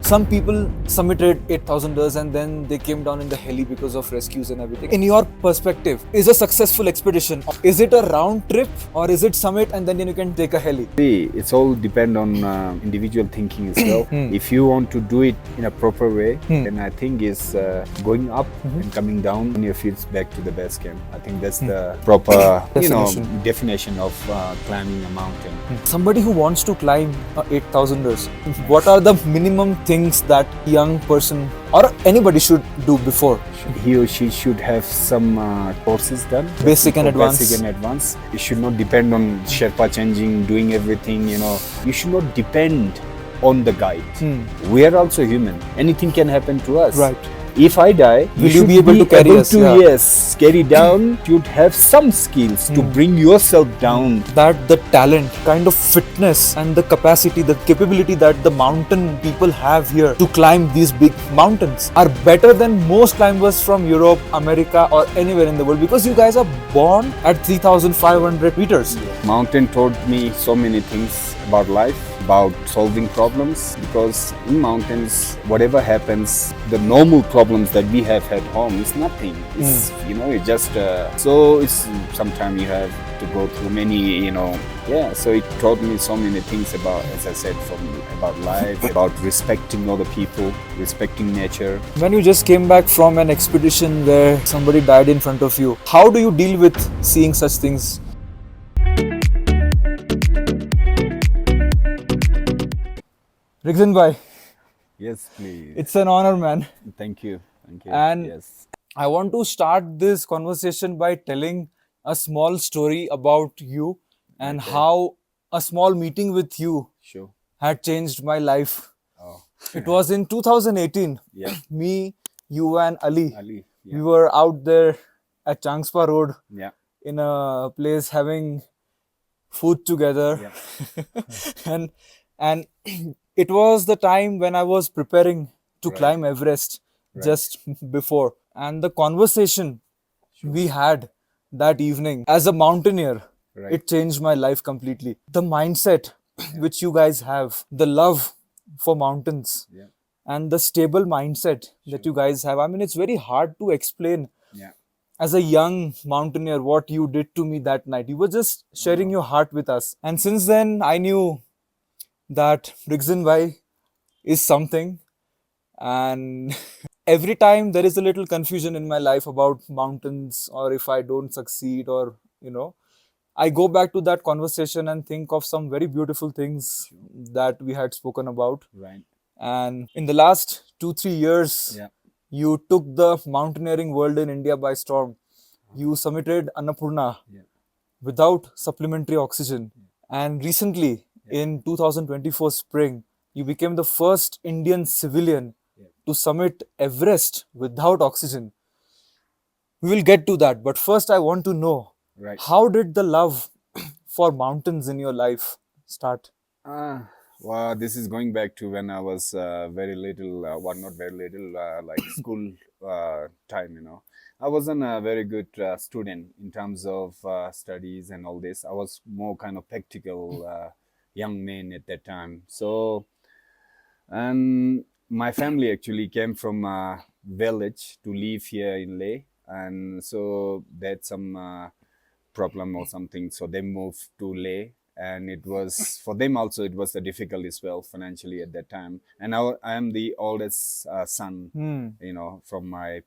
Some people summited 8,000ers and then they came down in the heli because of rescues and everything. In your perspective, is a successful expedition, is it a round trip or is it summit and then you can take a heli? See, it's all depend on individual thinking as well. If you want to do it in a proper way, then I think it's going up and coming down on your feet back to the base camp. I think that's the proper definition of climbing a mountain. Somebody who wants to climb 8,000ers, what are the minimum things that young person or anybody should do before? He or she should have some courses done. Basic and advanced. Basic and advanced. It should not depend on Sherpa changing, doing everything, You should not depend on the guide. We are also human. Anything can happen to us. Right. If I die, will you be able to carry us? Yes, carry down. You'd have some skills to bring yourself down. That the talent, kind of fitness and the capacity, the capability that the mountain people have here to climb these big mountains are better than most climbers from Europe, America or anywhere in the world, because you guys are born at 3,500 meters. Mountain taught me so many things about life, about solving problems, because in mountains, whatever happens, the normal problems that we have at home is nothing. It's, it's just, so it's sometimes you have to go through many, so it taught me so many things about, as I said, about life, about respecting other people, respecting nature. When you just came back from an expedition where somebody died in front of you, how do you deal with seeing such things? Rigzin bhai. Yes, please. It's an honor, man. Thank you. And yes. I want to start this conversation by telling a small story about you and how a small meeting with you had changed my life. Oh. It was in 2018. Yeah. Me, you and Ali. Yeah. We were out there at Changspa Road in a place having food together. Yeah. and it was the time when I was preparing to climb Everest just before. And the conversation we had that evening as a mountaineer, it changed my life completely. The mindset which you guys have, the love for mountains and the stable mindset that you guys have. I mean, it's very hard to explain as a young mountaineer what you did to me that night. You were just sharing your heart with us. And since then, I knew that Rigzin bhai is something. And every time there is a little confusion in my life about mountains, or if I don't succeed, or I go back to that conversation and think of some very beautiful things that we had spoken about. Right. And in the last 2-3 years, you took the mountaineering world in India by storm. You summited Annapurna without supplementary oxygen. And recently, in 2024 spring, you became the first Indian civilian to summit Everest without oxygen. We will get to that, but first I want to know, how did the love for mountains in your life start? Well, this is going back to when I was very little, not very little, like school time, I wasn't a very good student in terms of studies and all this. I was more kind of practical young man at that time. So, and my family actually came from a village to live here in Leh, and so they had some problem or something, so they moved to Leh, and it was for them also, it was difficult as well financially at that time. And I am the oldest son, from my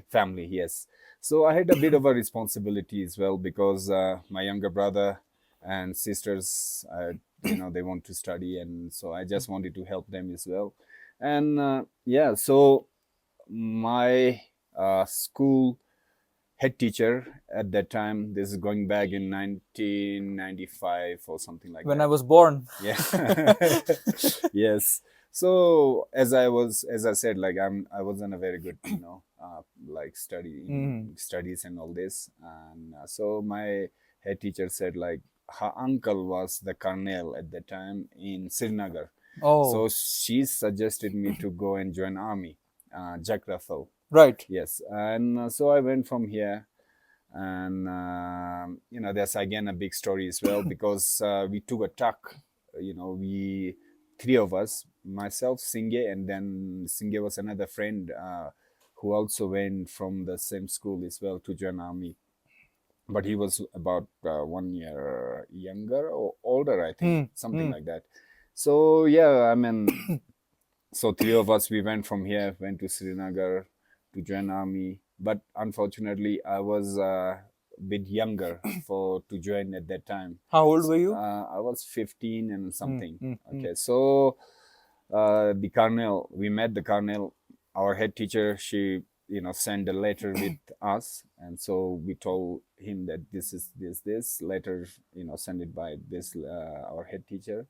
family, yes. So I had a bit of a responsibility as well, because my younger brother and sisters, they want to study, and so I just wanted to help them as well. And so my school head teacher at that time, this is going back in 1995 or something like that. When I was born. Yeah. Yes. So as I said, like I wasn't a very good, studies and all this. And so my head teacher said, like, her uncle was the colonel at that time in Srinagar. Oh. So she suggested me to go and join army, Jack Russell. Right. Yes. And so I went from here, and there's again a big story as well, because we took a truck, we three of us, myself, Singhe, and then Singhe was another friend who also went from the same school as well to join army. But he was about 1 year younger or older, I think, something like that. So yeah, I mean, so three of us, we went from here, went to Srinagar to join army. But unfortunately, I was a bit younger for to join at that time. How old were you? I was 15 and Mm, something. mm, mm. Okay, so the colonel, we met the colonel, our head teacher. She, sent a letter with us, and so we told him that this is this letter, send it by this our head teacher.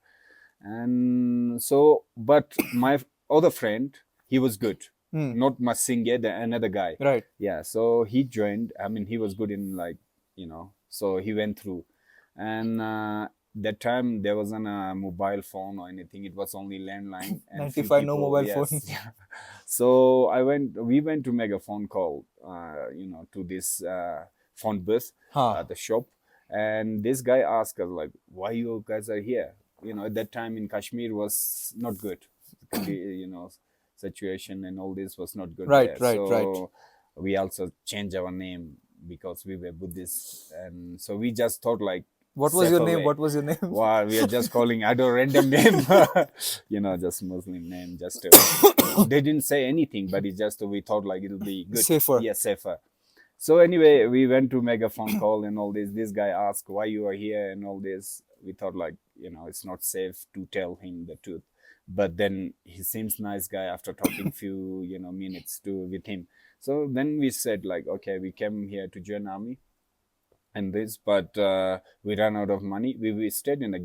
And so, but my other friend, he was good, not Masinge, the another guy. Right. Yeah, so he joined. I mean, he was good in, like, so he went through. And that time there wasn't a mobile phone or anything. It was only landline and few 95, no people. mobile phone. Yes. Yeah. So we went to make a phone call, to this phone booth Huh. at the shop. And this guy asked us, like, why you guys are here? At that time in Kashmir was not good. Situation and all this was not good Right, there. right, right. So we also changed our name because we were Buddhists. And so we just thought, like, What was your safer name? way. What was your name? Wow, we are just calling I don't random name, just Muslim name. Just they didn't say anything, but it just we thought like it'll be good. Safer. Yeah, safer. So anyway, we went to make a phone call and all this. This guy asked why you are here and all this. We thought, like, it's not safe to tell him the truth. But then he seems nice guy after talking few minutes with him. So then we said, like, okay, we came here to join army and this, but we ran out of money. We stayed in a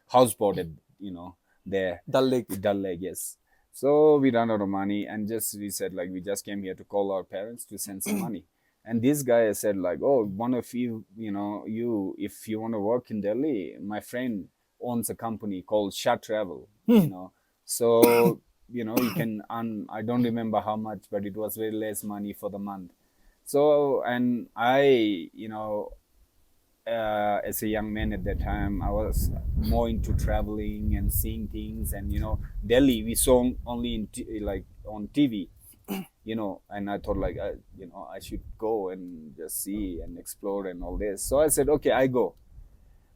houseboat at, there. Dal Lake. Dal Lake, yes. So we ran out of money and we said, like, we just came here to call our parents to send some money. And this guy said, like, oh, one of you, if you want to work in Delhi, my friend owns a company called Shah Travel, so, you can earn, I don't remember how much, but it was very less money for the month. So, and I, as a young man at that time, I was more into traveling and seeing things. And, Delhi, we saw only like on TV, and I thought, like, I should go and just see and explore and all this. So I said, okay, I go.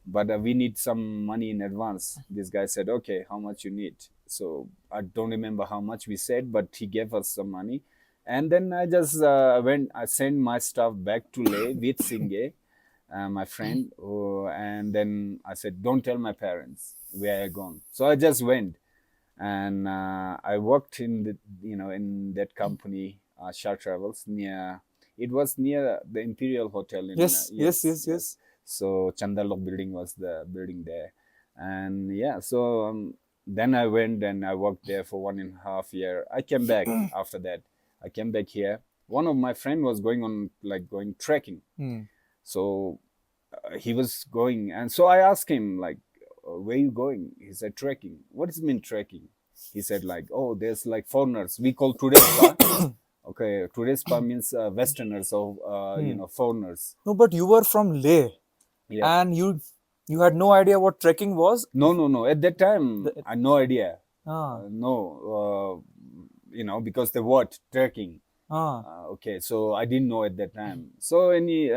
But we need some money in advance. This guy said, okay, how much you need? So I don't remember how much we said, but he gave us some money. And then I just I sent my stuff back to Leh with Singhe, my friend. And then I said, don't tell my parents where I gone. So I just went. And I worked in in that company, Shah Travels, it was near the Imperial Hotel in Yes. So Chandalok building was the building there. And yeah, so then I went and I worked there for 1.5 years. I came back after that. I came back here. One of my friend was going trekking. So he was going, and so I asked him, like, where you going? He said, trekking. What does it mean, trekking? He said, like, oh, there's like foreigners. We call Turespa. Okay, Turespa means Westerners or foreigners. No, but you were from Leh, Yeah. and you had no idea what trekking was. No. At that time, I had no idea. Ah. No, because the word trekking. Okay, so I didn't know at that time. So he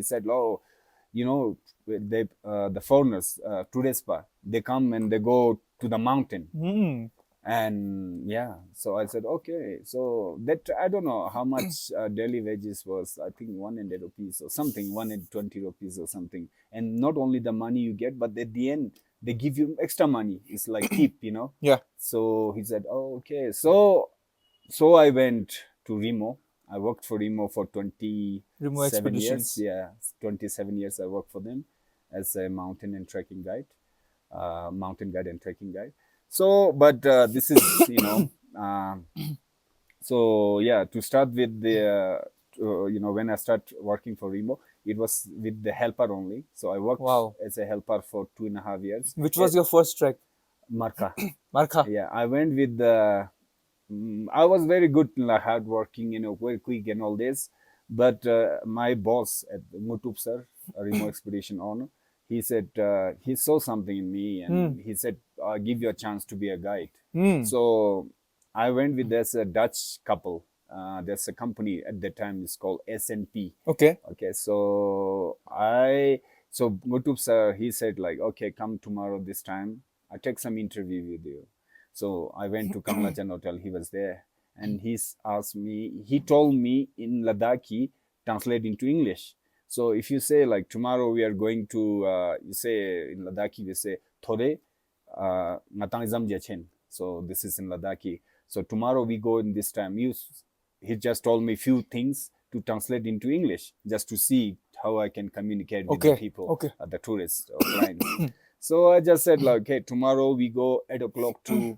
said, oh, the foreigners, Turespa, they come and they go to the mountain. And yeah, so I said, okay. So that, I don't know how much daily wages was. I think 100 rupees or something, 120 rupees or something. And not only the money you get, but at the end they give you extra money. It's like tip, Yeah. So he said, oh, okay. So I went to Remo. I worked for Remo for 27 years. Yeah, 27 years I worked for them as a mountain and trekking guide, mountain guide and trekking guide. So, but this is, so yeah, to start with the, when I start working for Remo, it was with the helper only. So I worked as a helper for 2.5 years. Which was your first trek? Marka. Marka. Yeah, I went with the, I was very good, like, hardworking, very quick and all this. But my boss at Mutub sir, a Remo expedition owner, he said he saw something in me, and he said, I'll give you a chance to be a guide. So I went with this Dutch couple. There's a company at that time, it's called S&P. Okay. Okay, so Mutub sir, he said like, okay, come tomorrow this time. I take some interview with you. So I went to Kamalachan Hotel. He was there, and asked me. He told me in Ladakhi, translate into English. So if you say like tomorrow we are going to, you say in Ladakhi we say Thode Natangizam Jachen. So this is in Ladakhi. So tomorrow we go in this time. He just told me few things to translate into English, just to see how I can communicate with the people, the tourists or clients. So I just said like, okay, tomorrow we go 8 o'clock to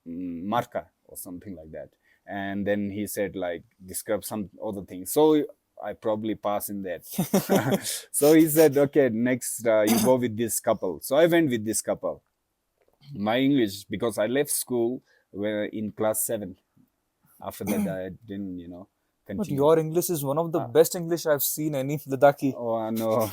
Marca or something like that. And then he said like, describe some other things. So I probably pass in that. So he said, okay, next you go with this couple. So I went with this couple. My English, because I left school in class 7. After that, I didn't, But continue. your English is one of the best English I've seen any Ladakhi. Oh, no.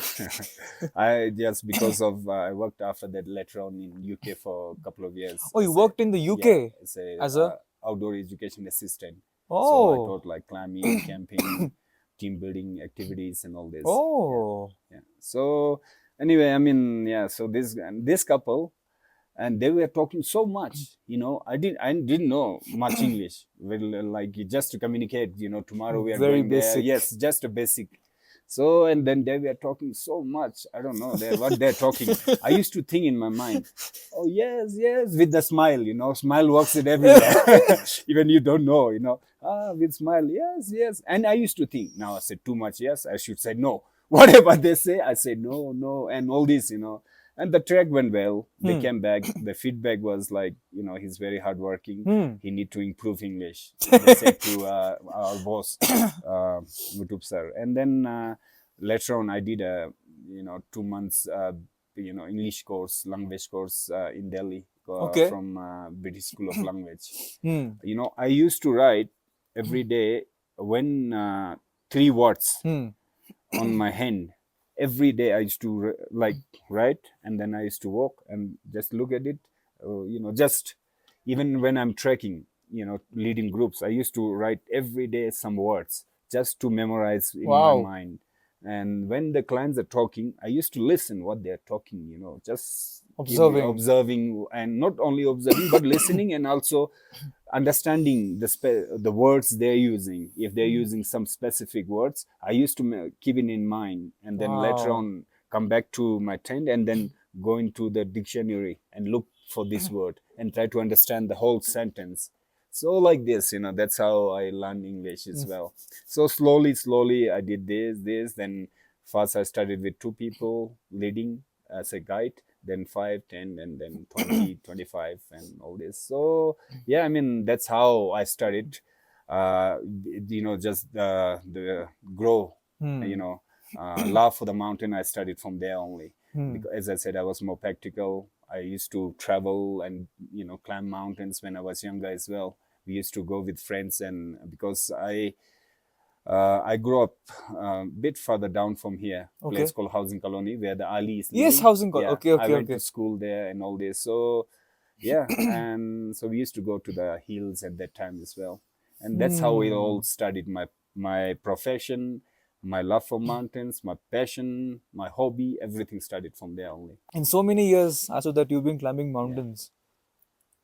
I just because of I worked after that later on in UK for a couple of years. Oh, you worked in the UK as a outdoor education assistant. oh. So I taught like climbing, camping, team building activities, and all this. Oh. Yeah. So anyway, I mean, yeah. So this couple, and they were talking so much, I didn't know much English. Well, like just to communicate, tomorrow we are Very going there. basic. Yes, just a basic. So and then they were talking so much. I don't know what they're talking. I used to think in my mind, oh yes, yes, with the smile. Smile works it everywhere. Even you don't know. With smile, yes, yes. And I used to think. Now I said too much. Yes, I should say no. Whatever they say, I say no, no, and all this. And the trek went well. They came back. The feedback was like, he's very hardworking. He need to improve English. They said to our boss, Mutub sir. And then later on, I did a 2 months English course, language course in Delhi from British School of Language. I used to write every day when 3 words on my hand. Every day I used to write, and then I used to walk and just look at it. Just even when I'm trekking, leading groups, I used to write every day some words just to memorize in my mind. And when the clients are talking, I used to listen what they're talking, just observing, and not only observing but listening, and also understanding the words they're using. If they're using some specific words, I used to keep it in mind, and then later on come back to my tent and then go into the dictionary and look for this word and try to understand the whole sentence. So like this, that's how I learned English as well. So slowly I did this. Then first I started with 2 people leading as a guide, then 5, 10, and then 20, 25, and all this. So yeah, I mean, that's how I started. Just the grow, love for the mountain. I started from there only. Because, as I said, I was more practical. I used to travel and climb mountains when I was younger as well. We used to go with friends, and because I grew up a bit further down from here, place called Housing Colony, where the Ali is living. Yes, Housing Colony. Yeah, I went to school there and all this. So yeah, and so we used to go to the hills at that time as well, and that's how it all started. My profession, my love for mountains, my passion, my hobby, everything started from there only. In so many years, after that, you've been climbing mountains.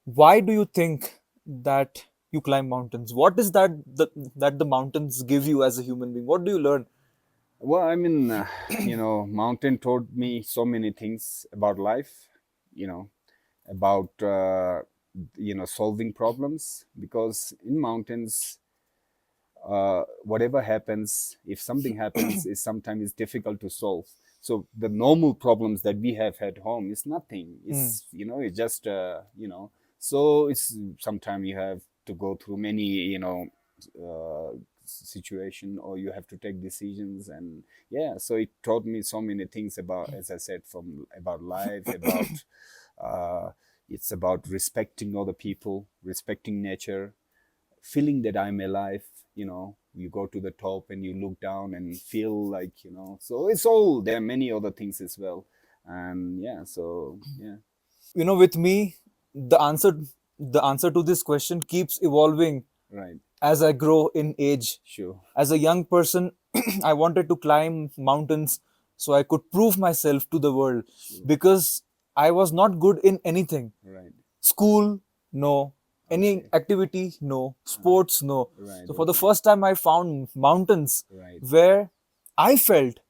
Why do you think that you climb mountains? What is that the mountains give you as a human being? What do you learn? Well, I mean, mountain taught me so many things about life, about, solving problems, because in mountains, whatever happens, if something happens, is sometimes difficult to solve. So the normal problems that we have at home is nothing. It's, it's just, so it's sometimes you have to go through many, situation, or you have to take decisions. And yeah, so it taught me so many things about, as I said, about life, about it's about respecting other people, respecting nature, feeling that I'm alive. You go to the top and you look down and feel like, so it's all, there are many other things as well. And yeah, so yeah, With me, the answer the answer to this question keeps evolving right, as I grow in age. sure, As a young person, I wanted to climb mountains so I could prove myself to the world, sure, because I was not good in anything. right, School, no. Any okay, activity, no. Sports, no. right, So for the okay, first time, I found mountains right, where I felt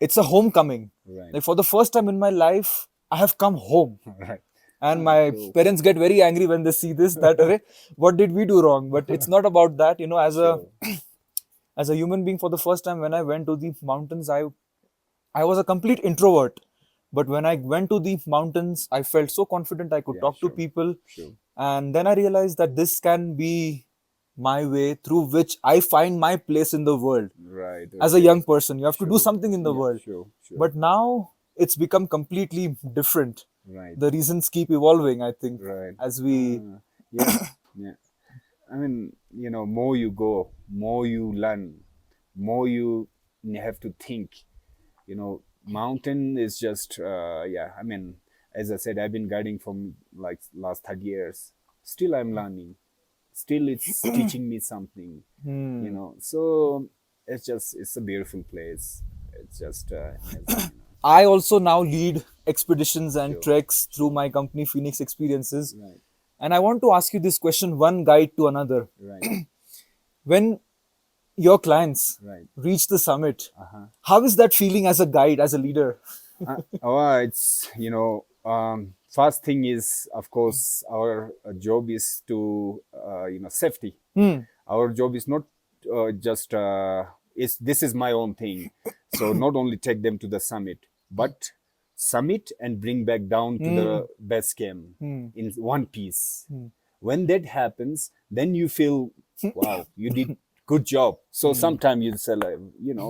it's a homecoming. right, Like for the first time in my life, I have come home. right. And Ah, my cool. parents get very angry when they see this, that "Arey, what did we do wrong?" But it's not about that. Sure, As a human being, for the first time when I went to the mountains, I was a complete introvert. But when I went to the mountains, I felt so confident I could yeah, talk to sure, people. sure, And then I realized that this can be my way through which I find my place in the world. right, As a okay, young person, you have to do sure, something in the yeah, world. sure, sure, But now it's become completely different. right, The reasons keep evolving, I think, right. as we. Yeah, yeah. I mean, more you go, more you learn, more you have to think. Mountain is just, yeah. I mean, as I said, I've been guiding from like last 30 years. Still, I'm learning. Still, it's teaching me something. So it's a beautiful place. It's just amazing. I also now lead expeditions and Sure, treks through sure. my company Phoenix Experiences. Right, And I want to ask you this question, one guide to another. right, When your clients right. reach the summit, Uh-huh. how is that feeling as a guide, as a leader? It's first thing is, of course, our job is to safety. Our job is not just is this is my own thing. So not only take them to the summit, but summit and bring back down to the base camp in one piece. When that happens, then you feel, wow, you did good job. So sometimes you say, like,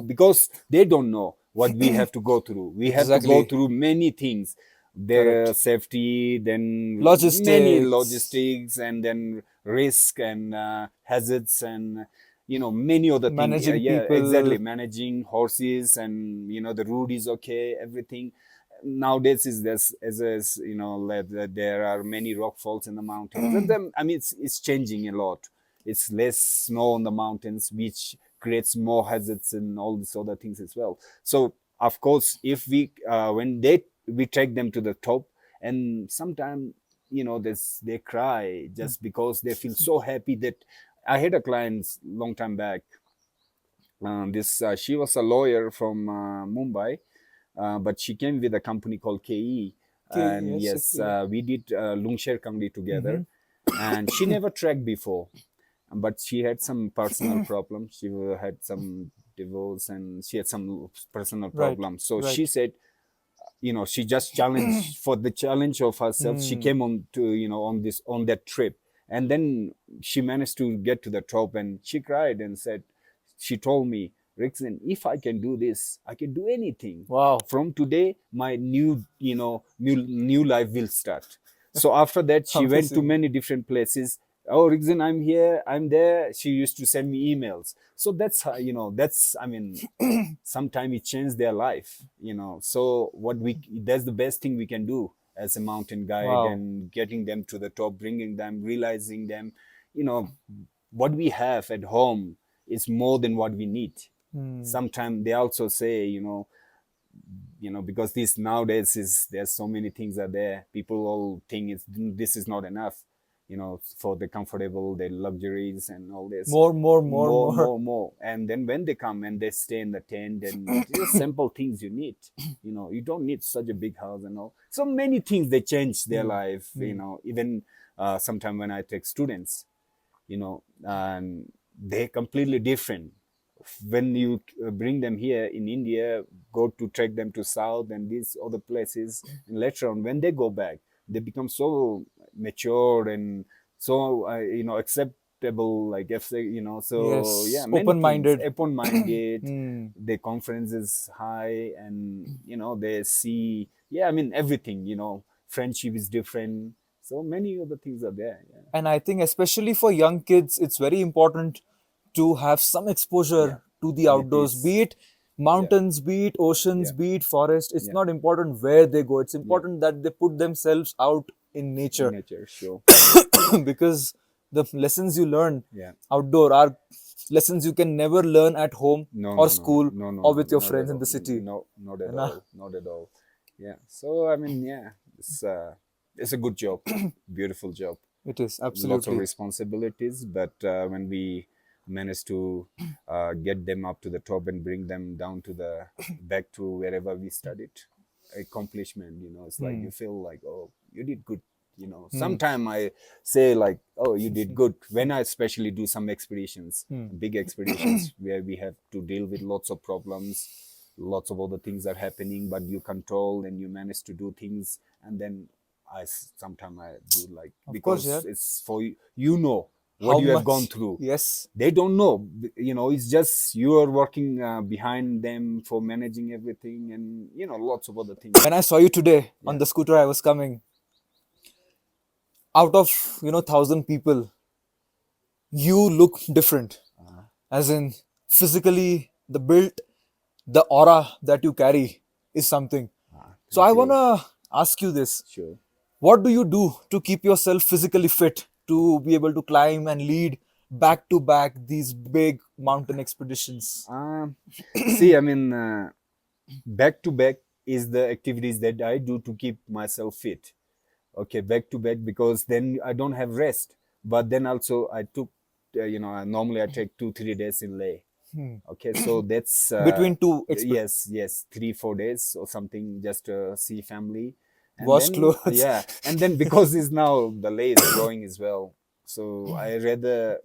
because they don't know what we have to go through. We have to go Exactly. through many things. Their Correct. safety, then many Logistics, logistics, and then risk and hazards, and many other things. managing Yeah, exactly. people. Managing horses, and the route is okay, everything. Nowadays is this as there are many rock falls in the mountains, and then I mean it's changing a lot. It's less snow on the mountains, which creates more hazards and all these other things as well. So of course, if we when we take them to the top, and sometimes they cry just because they feel so happy. That I had a client long time back. This She was a lawyer from Mumbai, but she came with a company called KE. Okay, And yes, yes, okay. we did Lungsher Kangli together. And she never trekked before, but she had some personal problems. She had some divorce, and she had some personal Right, problems. So she right. said, she just challenged for the challenge of herself. She came on to, on that trip. And then she managed to get to the top, and she cried and said, she told me, Rigzin, if I can do this, I can do anything. Wow. From today, my new life will start. So after that, she went to Amazing. many different places. Oh, Rigzin, I'm here, I'm there. She used to send me emails. So that's how, I mean, sometimes it changed their life. So that's the best thing we can do as a mountain guide, Wow. and getting them to the top, bringing them, realizing them, you know what we have at home is more than what we need. Sometimes they also say, because this nowadays there's so many things are there. People all think this is not enough, for the comfortable, the luxuries and all this. More, more, more, More, more. more, more. And then when they come and they stay in the tent, and just simple things you need. You don't need such a big house and all. So many things they change their life. Even sometime when I take students, and they're completely different. When you bring them here in India, go to trek them to south and these other places, and later on when they go back, they become so mature and so acceptable, like if they, so yeah, Yes, many open things, minded. open minded. The confidence is high, and they see, yeah, I mean everything, friendship is different, so many other things are there. Yeah, And I think, especially for young kids, it's very important to have some yeah, exposure to the it outdoors, is. be it Mountains, be it oceans, Yeah. be it forest, it's Yeah. not important where they go. It's Yeah. important that they put themselves out in nature. Nature, sure. Because the lessons you learn Yeah. outdoor are lessons you can never learn at home No, or no, no, school no, no, or no, with your not at friends in all. the city. No, not at You know? all, not at all. Yeah. So I mean, yeah, it's a good job, beautiful job. It is Lots of absolutely. responsibilities, but when we manage to get them up to the top and bring them down to the back to wherever we studied, accomplishment, it's like you feel like, oh, you did good. Sometime I say like, oh, you did good when I especially do some expeditions, big expeditions where we have to deal with lots of problems, lots of other things are happening, but you control and you manage to do things. And then sometimes I do like, Of course, yeah. because it's for you, what How you have gone much? through. Yes. They don't know, it's just you are working behind them for managing everything, and lots of other things. When I saw you today on Yeah. the scooter, I was coming out of 1,000 people. You look different, as in physically, the build, the aura that you carry is something. So Thank I you. wanna ask you this: Sure. what do you do to keep yourself physically fit to be able to climb and lead back to back these big mountain expeditions? See, I mean, back to back is the activities that I do to keep myself fit. Okay, back to back, because then I don't have rest. But then also I took, normally I take 2-3 days in lay. Okay, so that's Between two yes, 3-4 days or something, just to see family. And wash then clothes. yeah, and then because it's now the lay is growing as well, so I rather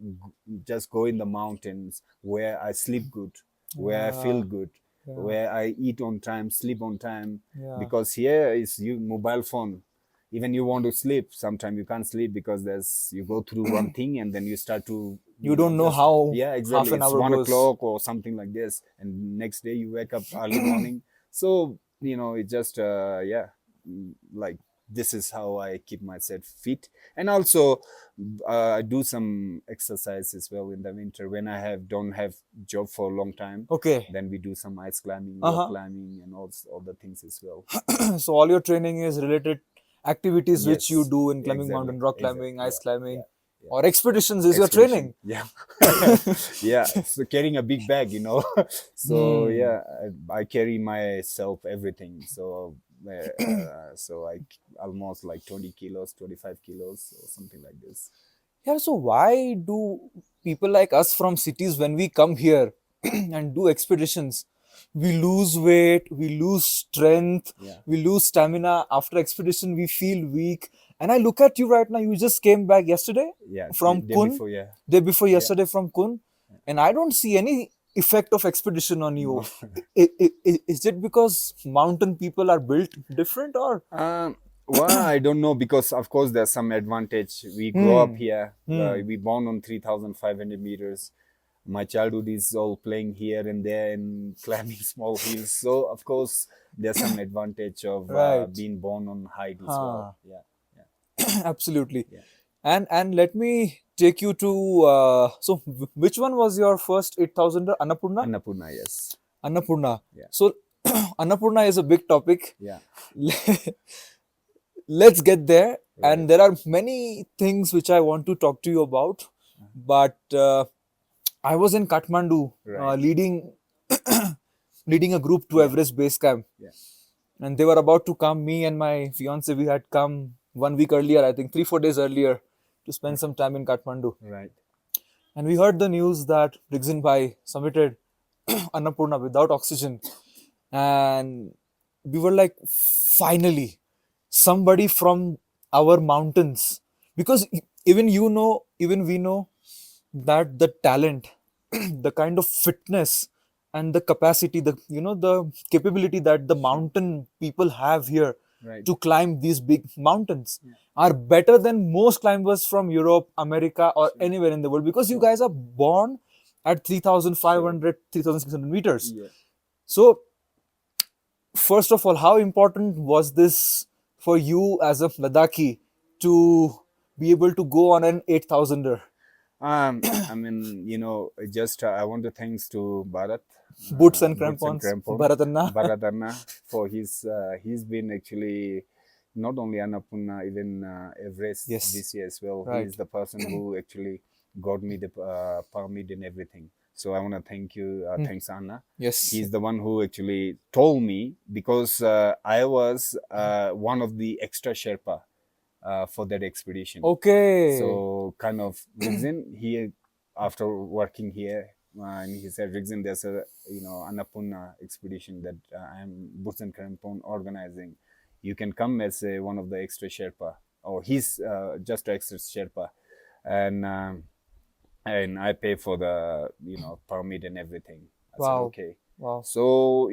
just go in the mountains where I sleep good, where I feel Yeah, good, yeah, where I eat on time, sleep on time. yeah. Because here is you mobile phone. Even you want to sleep, sometimes you can't sleep because there's you go through one thing and then you start to You don't know just how yeah, half exactly, an it's hour one goes. o'clock or something like this, and next day you wake up early morning. So it just like, this is how I keep myself fit. And also I do some exercise as well in the winter when I don't have job for a long time. Okay. Then we do some ice climbing, rock Uh-huh. climbing, and all the things as well. So all your training is related activities which you Yes, do in climbing exactly, mountain, rock exactly. climbing, ice Yeah, climbing, yeah, yeah. or expeditions is your Expedition. training. Yeah, yeah. So carrying a big bag. So Hmm. yeah, I carry myself everything. So so almost like 20 kilos, 25 kilos, or something like this. Yeah, so why do people like us from cities, when we come here and do expeditions, we lose weight, we lose strength, Yeah, we lose stamina. After expedition, we feel weak. And I look at you right now, you just came back yesterday yeah. from Day Kun, before, yeah, day before yeah. yesterday from Kun, and I don't see any effect of expedition on No. you. Is it because mountain people are built different, or? Um, well, I don't know, because of course there's some advantage. We grow up Hmm. here. Hmm. We born on 3,500 meters. My childhood is all playing here and there and climbing small hills. So of course there's some advantage of Right. being born on height as well. Huh. Yeah, yeah, Absolutely. yeah. And let me take you to so which one was your first 8,000? Annapurna? Annapurna, yes. Annapurna. Yeah, So Annapurna is a big topic. yeah. Let's get there. Right, And there are many things which I want to talk to you about. But I was in Kathmandu right. leading a group to Yeah, Everest Base Camp. yeah. And they were about to come. Me and my fiance, we had come 1 week earlier, I think 3-4 days earlier, to spend some time in Kathmandu. Right. And we heard the news that Rigzin Bhai submitted Annapurna without oxygen. And we were like, finally, somebody from our mountains. Because even we know that the talent, the kind of fitness and the capacity, the capability that the Sure. mountain people have here Right. to climb these big mountains are better than most climbers from Europe, America, or Sure. anywhere in the world, because you Sure. guys are born at Sure. 3,500, 3,600 meters. Yeah. So, first of all, how important was this for you as a Ladakhi to be able to go on an 8,000er? I mean, just I want to thanks to Bharat, Boots and Boots and crampons, Crampon, Bharatanna. Bharatanna, for he's been actually not only Annapurna, even Everest Yes, this year as well. He right. is the person who actually got me the permit and everything. So I want to thank you, thanks Anna. Yes. He's the one who actually told me, because I was one of the extra Sherpa for that expedition. Okay. So kind of Rigzin, he after working here, and he said, Rigzin, there's a Annapurna expedition that I'm Boots and Crampon organizing. You can come as one of the extra Sherpa, or he's just extra Sherpa, and and I pay for the permit and everything. I said Wow. okay. Wow. So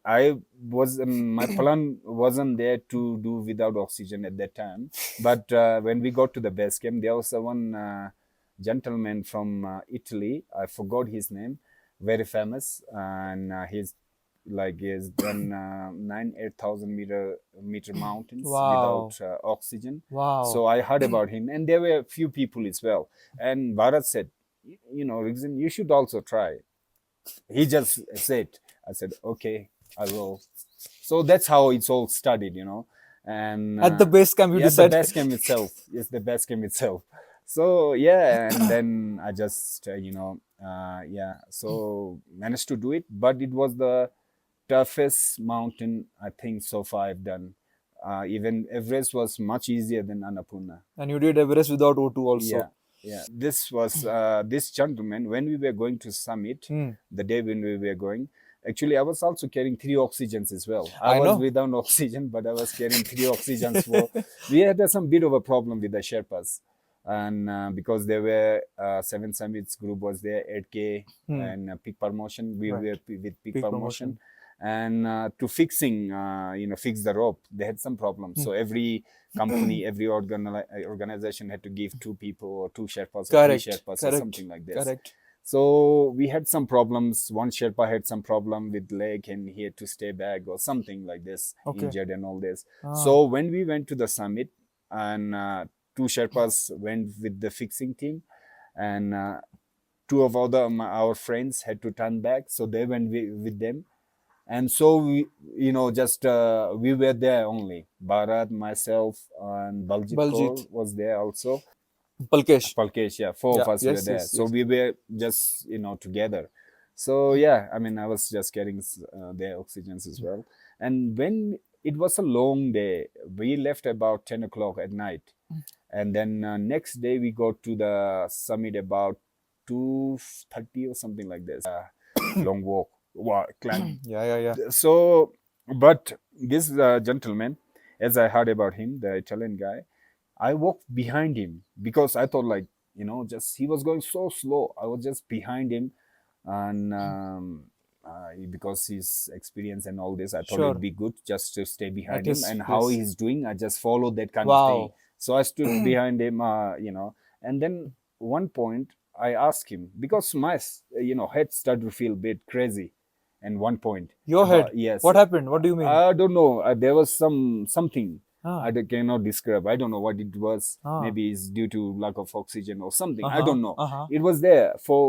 I was my plan wasn't there to do without oxygen at that time. But when we got to the base camp, there was one gentleman from Italy. I forgot his name. Very famous, and he's done 8,000 meter mountains without Wow. oxygen. Wow. So I heard about him, and there were a few people as well. And Bharat said, Rigzin, you should also try. He just said, I said, okay, I will. So that's how it's all started. And At the base camp, you yeah, the decided. best camp itself. Yes, the best camp itself. So yeah, and then I just, yeah, so managed to do it. But it was the toughest mountain I think so far I've done. Even Everest was much easier than Annapurna. And you did Everest without O2 Yeah, also. yeah. This was this gentleman when we were going to summit, Hmm. the day when we were going. Actually, I was also carrying 3 oxygens as well. I I was know. without oxygen, but I was carrying 3 oxygens for. We had some bit of a problem with the Sherpas, and because there were seven summits group was there, 8K Hmm. and peak promotion. We Right. were with peak Peak promotion, promotion. and to fixing, fix the rope, they had some problems. So every company, every organization had to give 2 people or 2 Sherpas or 3 Correct. Sherpas or Correct. something like this. Correct. So we had some problems. One Sherpa had some problem with leg and he had to stay back or something like this, Okay. injured and all this. Ah. So when we went to the summit, and 2 Sherpas went with the fixing team, and two of our friends had to turn back, so they went with them. And so we just we were there only. Bharat, myself, and Baljit Kaur Baljit. was there also. Palkesh. Palkesh, yeah, four Yeah. of us were Yes. there. Yes. So Yes. we were just together. So yeah, I mean, I was just getting their oxygens as well. And when it was a long day, we left about 10 o'clock at night, and then next day we got to the summit about 2:30 or something like this. Long walk, climb. Yeah. Yeah. Yeah. So, but this gentleman, as I heard about him, the Italian guy, I walked behind him because I thought, like, just he was going so slow. I was just behind him, and because his experience and all this, I thought it would Sure. be good just to stay behind At him, his and how place. he's doing, I just followed that kind of thing. Wow. So I stood behind him, and then one point I asked him, because my head started to feel a bit crazy, and one point Your about, head. yes, What happened? What do you mean? I don't know. There was something Ah. I cannot describe. I don't know what it was. Ah. Maybe it's due to lack of oxygen or something. Uh I huh. don't know. Uh huh. It was there for,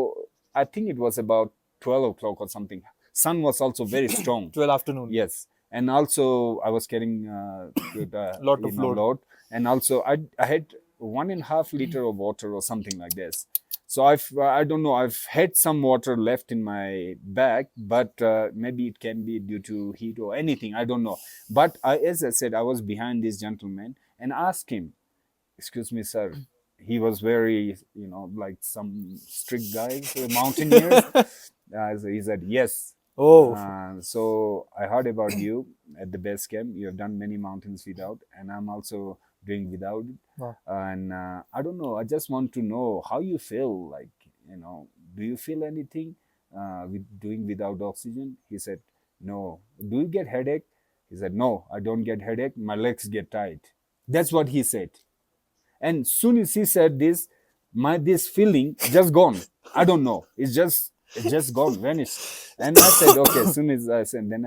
I think it was about 12 o'clock or something. Sun was also very strong. 12 afternoon. Yes, and also I was carrying good, Lot of load. load, and also I had 1.5 liter of water or something like this. So I don't know, I've had some water left in my bag, but maybe it can be due to heat or anything. I don't know. But as I said, I was behind this gentleman and asked him, "Excuse me, sir." He was very, like some strict guys, mountaineers. So he said, "Yes." Oh. So I heard about you at the base camp. You have done many mountains without, and I'm also doing without it. Wow. And I don't know. I just want to know how you feel. Like, do you feel anything with doing without oxygen? He said, no. Do you get headache? He said, no, I don't get headache. My legs get tight. That's what he said. And soon as he said this, this feeling just gone. I don't know. It's just gone, vanished. And I said, okay. As soon as I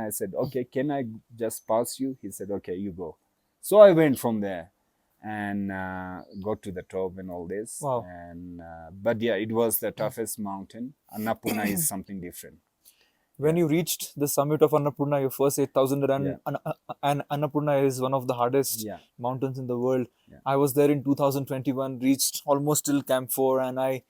said, okay, can I just pass you? He said, okay, you go. So I went from there, and got to the top and all this. Wow. And but yeah, it was the toughest mountain. Annapurna is something different. When Yeah. you reached the summit of Annapurna, your first 8,000, Yeah. and Annapurna is one of the hardest Yeah. mountains in the world. Yeah. I was there in 2021, reached almost till Camp 4, and I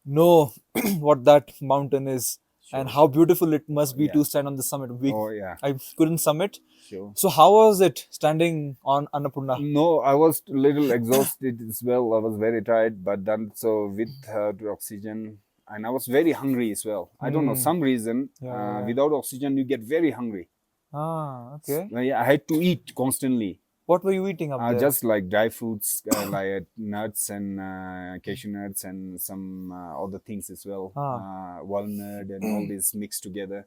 know what that mountain is and Sure. how Sure. beautiful it must be Yeah. to stand on the summit. Oh yeah. I couldn't summit. Sure. So, how was it standing on Annapurna? No, I was a little exhausted as well. I was very tired, but then so with the oxygen, and I was very hungry as well. I don't know, Hmm. some reason Yeah. without oxygen you get very hungry. Ah, okay. I had to eat constantly. What were you eating up there? Just like dry foods, like nuts and cashew nuts and some other things as well, walnut and all this mixed together.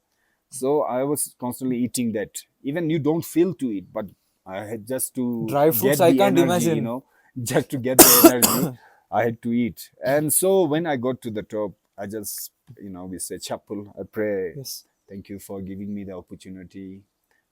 So I was constantly eating that. Even you don't feel to eat, but I had just to Dry fruits, get I the can't energy, imagine. just to get the energy, I had to eat. And so when I got to the top, I just, we say chapel, I pray, Yes. thank you for giving me the opportunity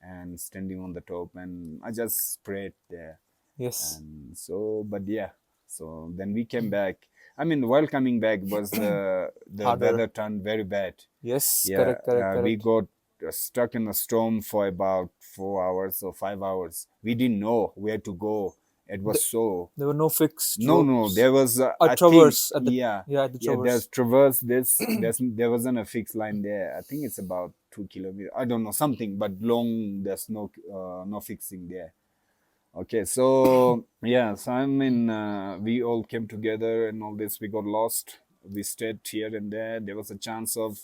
and standing on the top, and I just prayed there. Yes. And so, but yeah, so then we came back. I mean, while coming back was the Harder. weather turned very bad. Yes. Yeah, Correct. Correct. we Correct. got stuck in a storm for about 4 hours or 5 hours. We didn't know where to go. It was so There were no fixed no. roads. There was A I think traverse at the at the There's traverse. traverse. There wasn't a fixed line there. I think it's about 2 kilometers. I don't know something, but long. There's no fixing there. Okay, so yeah, so I mean, we all came together and all this. We got lost. We stayed here and there. There was a chance of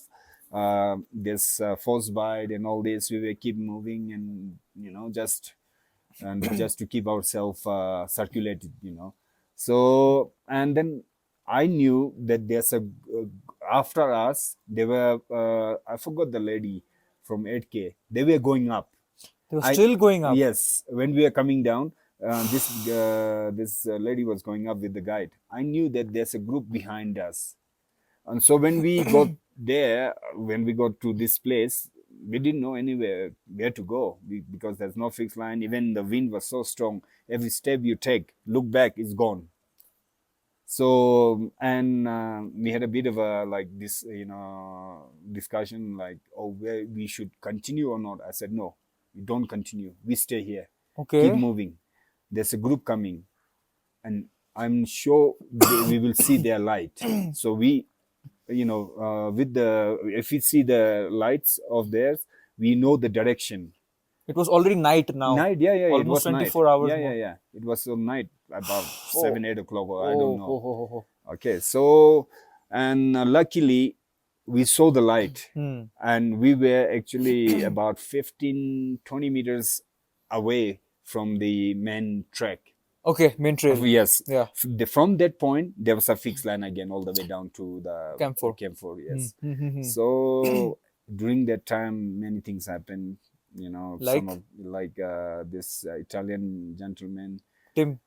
this force bite and all this. We were keep moving and just to keep ourselves circulated. So and then I knew that there's a after us. They were I forgot the lady from 8K. They were going up. They were I still going up. Yes, when we are coming down, this lady was going up with the guide. I knew that there's a group behind us, and so when we got there, when we got to this place, we didn't know anywhere where to go because there's no fixed line. Even the wind was so strong. Every step you take, look back, is gone. So and we had a bit of a like this discussion like, oh, where we should continue or not. I said no, we don't continue, we stay here, keep Okay. moving. There's a group coming and I'm sure we will see their light. So we with the if we see the lights of theirs, we know the direction. It was already night now. Night, yeah, it Almost was night. 24 hours Yeah, more. it was night about Oh. 7, 8 o'clock, or I don't Oh, know. oh. Okay, so and luckily we saw the light, and we were actually about 15, 20 meters away from the main track. Okay, main trail. Yes, Yeah. from that point there was a fixed line again all the way down to the Camp 4. Camp 4. Yes. So during that time, many things happened. Like? Some of this Italian gentleman. Tim.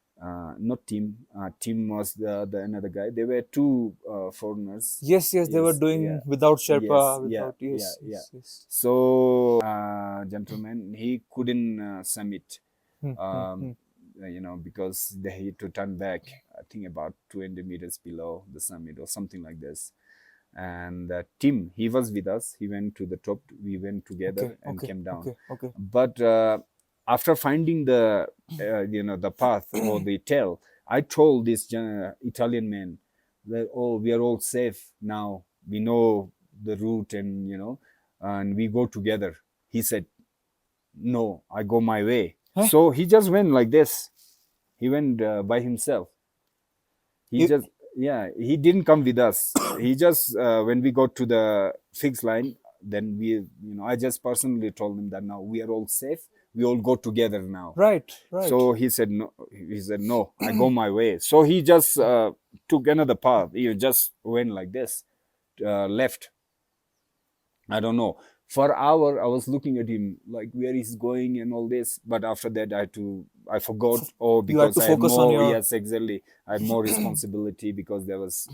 Not Tim. Tim was the another guy. There were two foreigners. Yes, they were doing yeah. without Sherpa, Yes, without yes. So gentleman, he couldn't summit. Because they had to turn back, I think about 200 meters below the summit or something like this. And Tim, he was with us. He went to the top. We went together and came down. Okay. But after finding the path or the tail, I told this Italian man that, oh, we are all safe now. We know the route and we go together. He said, no, I go my way. Huh? So he just went like this. He went by himself. He didn't come with us. He just when we got to the fixed line, then I just personally told him that now we are all safe. We all go together now. Right. So he said no. I go my way. So he just took another path. He just went like this, left. I don't know. For an hour, I was looking at him like where he's going and all this. But after that, I forgot. Oh, because you had to I have focus more. on your... Yes, exactly. I have more responsibility because there was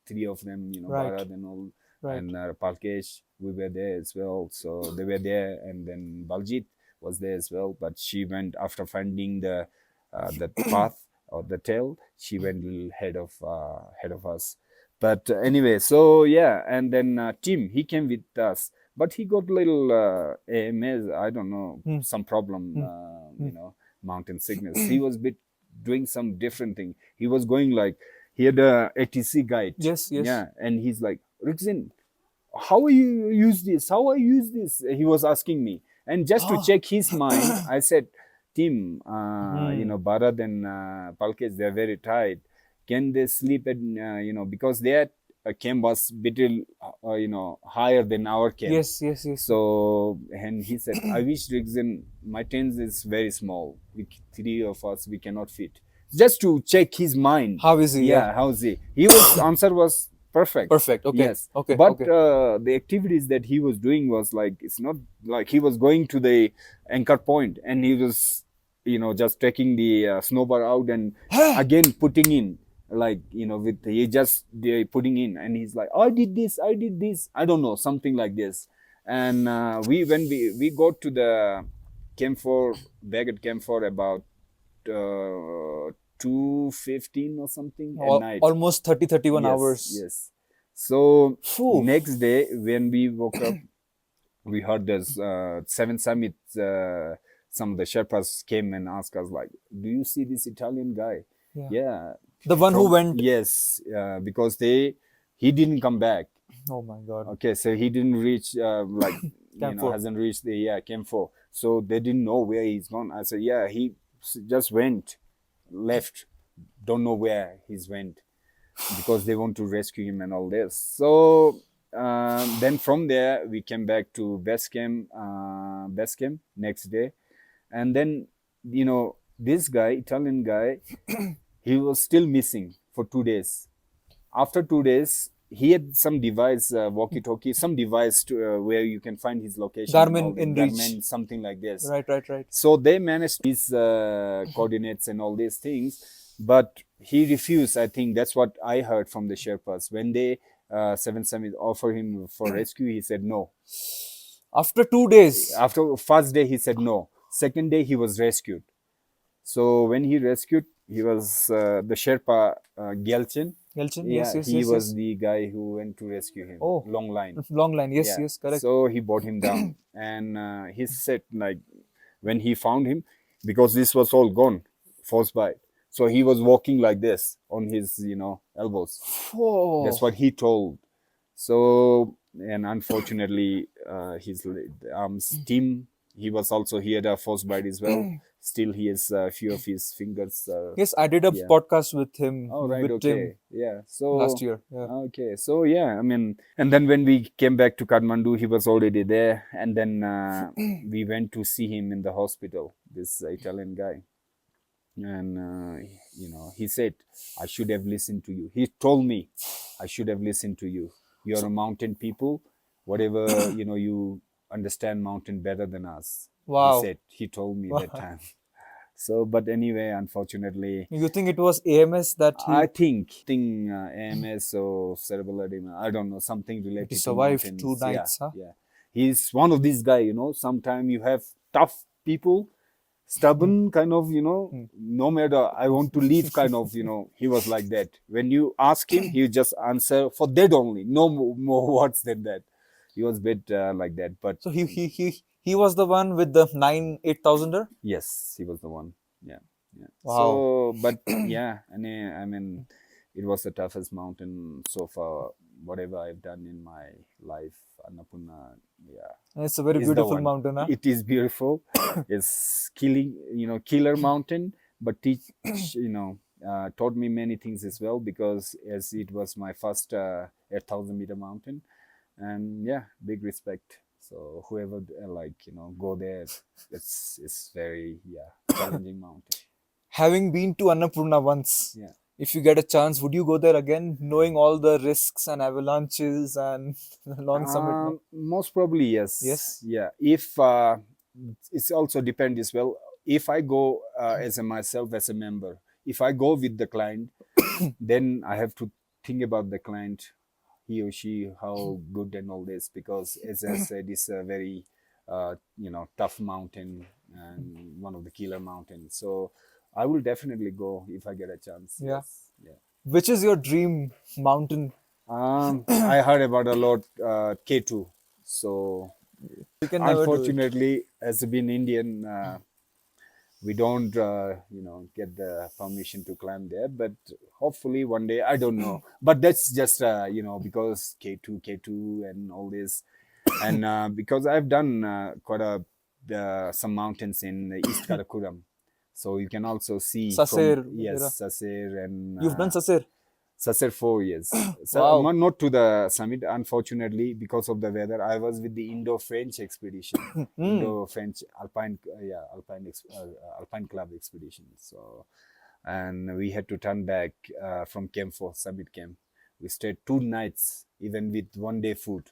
three of them. Right. Bharat and all, Right. and Palkesh. We were there as well. So they were there, and then Baljit was there as well. But she went after finding the that path or the tail. She went a little head of us. But anyway, so yeah, and then Tim, he came with us, but he got little AMS, I don't know, Hmm. some problem, Hmm. mountain sickness. He was bit doing some different thing. He was going like, he had a ATC guide. Yes, yes. Yeah, and he's like, Rigzin, how you use this? How I use this? He was asking me. And just to check his mind, I said, Tim, Bharat and Palkej, they're very tired. Can they sleep at, because their camp was bit, higher than our camp. Yes, yes, yes. So, and he said, I wish Rigzin, my tent is very small. Three of us, we cannot fit. Just to check his mind. How is he? Yeah, how is he? He was, answer was perfect. Perfect. Okay. Yes. Okay. But Okay. the activities that he was doing was like, it's not like he was going to the anchor point and he was, just taking the snowbar out and again putting in, like, with he just putting in, and he's like, I did this, I don't know, something like this. And when we got to the camp for back at camp for about 2:15 or something at night. Almost 30, 31 Yes, hours. yes. So Phew. next day when we woke up, we heard there's seven summits. Some of the Sherpas came and asked us like, "Do you see this Italian guy?" Yeah. Yeah. The one who went. Yes, because he didn't come back. Oh my God. Okay, so he didn't reach like Camp 4. hasn't reached the camp 4. So they didn't know where he's gone. I said, yeah, he just went, left, don't know where he's went, because they want to rescue him and all this. So then from there we came back to base camp next day, and then this guy, Italian guy, he was still missing for 2 days. After 2 days, he had some device, walkie-talkie, some device where you can find his location. Garmin in reach. Garmin, something like this. Right. So they managed his coordinates and all these things, but he refused. I think that's what I heard from the Sherpas. When they Seven Summit offered him for rescue, he said no. After 2 days. After first day, he said no. Second day, he was rescued. So when he rescued, he was the Sherpa Gyalchen. Yelchin? Yeah, Yes. he was the guy who went to rescue him. Oh. Long line. Long line. Yes, Yeah. yes, correct. So he brought him down, and he said like when he found him, because this was all gone, frostbite. So he was walking like this on his elbows. Oh. That's what he told. So, and unfortunately, his Tim, he was also, he had a frostbite as well. Still, he has a few of his fingers. Yes, I did a yeah. podcast with him. Oh, right. With Okay. Tim Yeah. So last year. Yeah. okay. So yeah, I mean, and then when we came back to Kathmandu, he was already there, and then we went to see him in the hospital. This Italian guy, and he said, "I should have listened to you." He told me, "I should have listened to you. You're a mountain people. Whatever you understand mountain better than us." Wow. He said. He told me that time. So, but anyway, unfortunately, You think it was AMS that I think AMS or cerebral edema, I don't know, something related he to survived mountains. 2 nights, yeah, huh? yeah. He's one of these guys, sometimes you have tough people, stubborn kind of, no matter, I want to leave kind of, he was like that. When you ask him, he just answer for that only, no more words than that. He was a bit like that, but So he was the one with the 8,000er? yes, he was the one. Yeah. Wow. So, but yeah, I mean, it was the toughest mountain so far. Whatever I've done in my life, Annapurna, yeah, It's a very is the beautiful one. mountain, huh? It is beautiful. It's killer mountain, but taught me many things as well, because as it was my first 8,000-meter mountain, and yeah, big respect. So whoever go there, it's very challenging mountain. Having been to Annapurna once, Yeah. if you get a chance, would you go there again, knowing all the risks and avalanches and long summit? No? Most probably yes. Yes? Yeah. If it's also depend as well. If I go as myself as a member, if I go with the client, then I have to think about the client, he or she, how good and all this, because as I said, it's a very tough mountain and one of the killer mountains. So I will definitely go if I get a chance. Yeah. Yes. Yeah. Which is your dream mountain? I heard about a lot K2. So You can never do it. unfortunately, as being Indian, we don't, get the permission to climb there. But hopefully one day, I don't know. But that's just, because K2, and all this, and because I've done quite some mountains in East Karakoram. So you can also see from, Saser, yes, वगैरह. Saser and You've done Saser? Saser 4 years. So, Wow. not to the summit, unfortunately, because of the weather. I was with the Indo-French expedition, Indo-French Alpine, Alpine Club expedition. So, and we had to turn back from Camp 4, summit camp. We stayed 2 nights, even with 1 day food,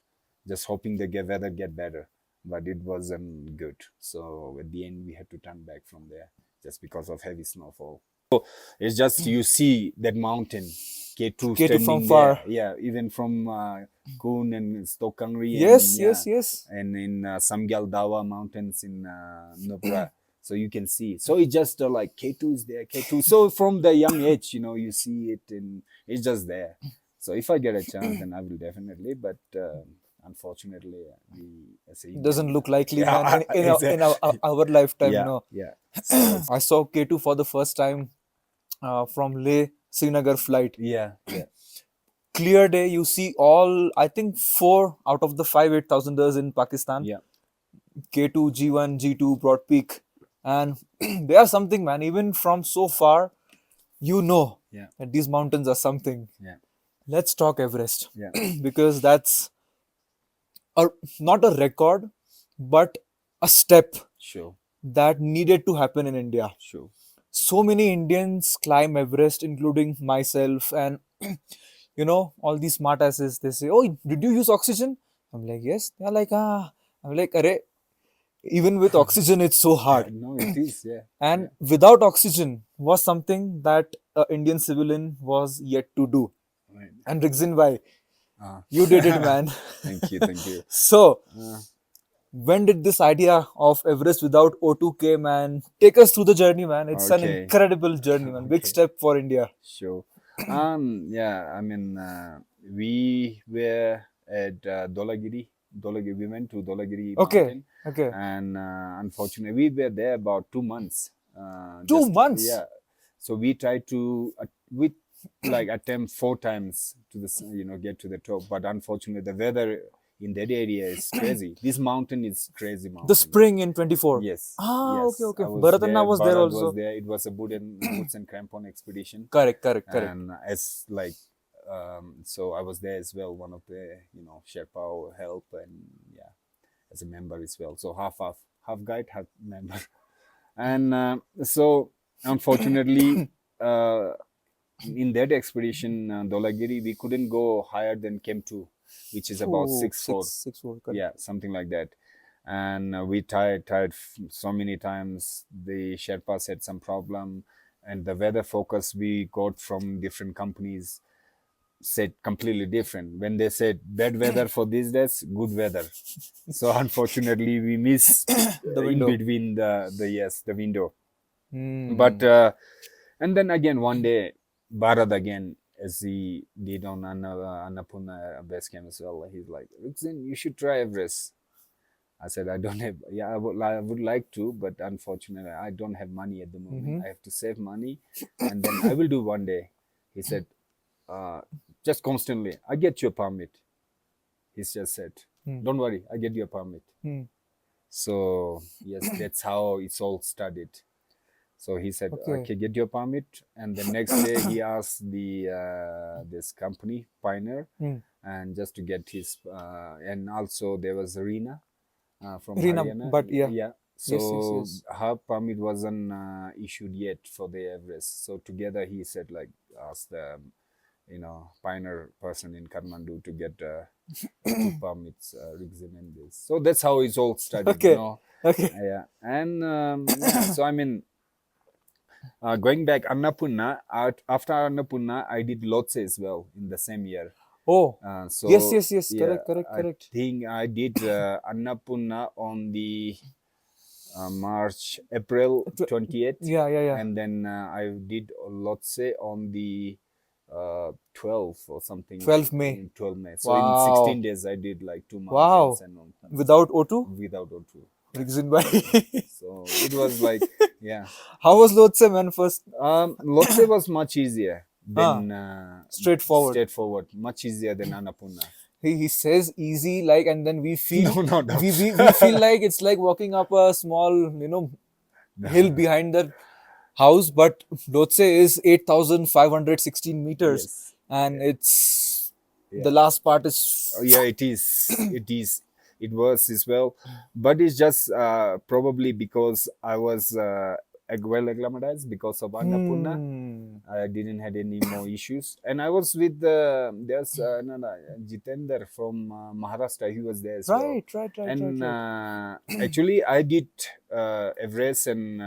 just hoping the weather get better. But it wasn't good. So at the end, we had to turn back from there just because of heavy snowfall. It's just you see that mountain K2 K2 from standing there. far. Yeah, even from Kun and Stokangri and Yes, yeah, yes, yes. and in Samgyal Dawa mountains in Nupra. So you can see. So it's just like K2 is there, K2. So from the young age, you see it and it's just there. So if I get a chance, then I will definitely. But unfortunately, we as a Doesn't Indian, look likely, man. yeah, In our lifetime, yeah, no. yeah. So I saw K2 for the first time from Leh Srinagar flight. yeah, yeah. Clear day, you see all, I think, 4 out of the 5 8,000ers in Pakistan. Yeah, K2, G1, G2, Broad Peak. And they are something, man. Even from so far, yeah, that these mountains are something. yeah, Let's talk Everest. yeah. Because that's a, not a record, but a step Sure, that needed to happen in India. sure. So many Indians climb Everest, including myself, and all these smartasses. They say, "Oh, did you use oxygen?" I'm like, "Yes." They're like, "Ah." I'm like, "Arey, even with oxygen, it's so Yeah, hard." no, it is. Yeah, And yeah. without oxygen was something that an Indian civilian was yet to do. Right. And Rigzin, why? Uh, You did it, man. thank you, thank you. So, Uh, when did this idea of Everest without O2 came, man? Take us through the journey, man. It's an okay, incredible journey, man. Big okay, step for India. sure. Yeah, I mean, we were at Dolagiri. Dolagiri. We went to Dolagiri Okay, mountain, okay. and unfortunately, we were there about 2 months. Two Just months. yeah. So we tried to we like attempt 4 times to get to the top, but unfortunately, the weather in that area is crazy. This mountain is crazy The mountain. spring in 24. Yes, Ah, okay, yes. okay. I was Bharat Anna there. was there Bharat was also. there. It was a boots and crampon expedition, Correct, correct, correct. and as like, so I was there as well. One of the Sherpa help, and yeah, as a member as well. So half guide, half member, and so unfortunately, in that expedition, Dolagiri, we couldn't go higher than Kem2, which is about Oh, 6'4". 6'4", correct. Yeah, something like that. And we tried so many times. The Sherpas had some problem, and the weather focus we got from different companies said completely different. When they said bad weather for these days, good weather. So unfortunately, we miss The in window. between the window. But Hmm. and then again one day, Bharat again, as he did on Annapurna base camp as well, he's like, Rigzin, you should try Everest. I said, I don't have, yeah, I would like to, but unfortunately, I don't have money at the moment. Mm-hmm. I have to save money, and then I will do one day. He said, just constantly, I get your permit. He just said, Hmm. don't worry, I get your permit. Hmm. So yes, that's how it's all started. So he said, Okay. okay, get your permit. And the next day he asked this company, Pioneer, Hmm. and just to get his, and also there was Reena from Rina, Haryana. but yeah. Yeah. Yes, yes, So yes. her permit wasn't issued yet for the Everest. So together he said, like, ask the, Pioneer person in Kathmandu to get 2 permits, Rigzin and this. So that's how it's all started, Okay. Okay. Yeah. And yeah, so I mean, going back, Annapurna, after Annapurna, I did Lhotse as well in the same year. Oh. Yes, So yes, yes. yeah, Correct, correct, I correct. think I did Annapurna on the March, April 28th, Yeah, yeah, yeah. and then I did Lhotse on the 12th or something, 12th May. 12 May. So in 16 Wow. days, I did like 2 mountains Wow. and all kind of stuff Without O2? without O2. Yeah. Rigzin bhai. So it was like, yeah. How was Lhotse, man, first? Lhotse was much easier Huh. than Straightforward. straightforward, much easier than Annapurna. He says easy, like, and then we feel, No, no, no. we feel like it's like walking up a small, hill behind the house, but Lhotse is 8,516 meters, Yes. and Yeah. it's the Yeah. last part Oh, is. yeah, it is. It is. It was as well, but it's just probably because I was well acclimatized because of Annapurna. Hmm. I didn't had any more issues, and I was with there's another Jitender from Maharashtra. He was there as well, Right, right, right, right, and right. actually I did Everest and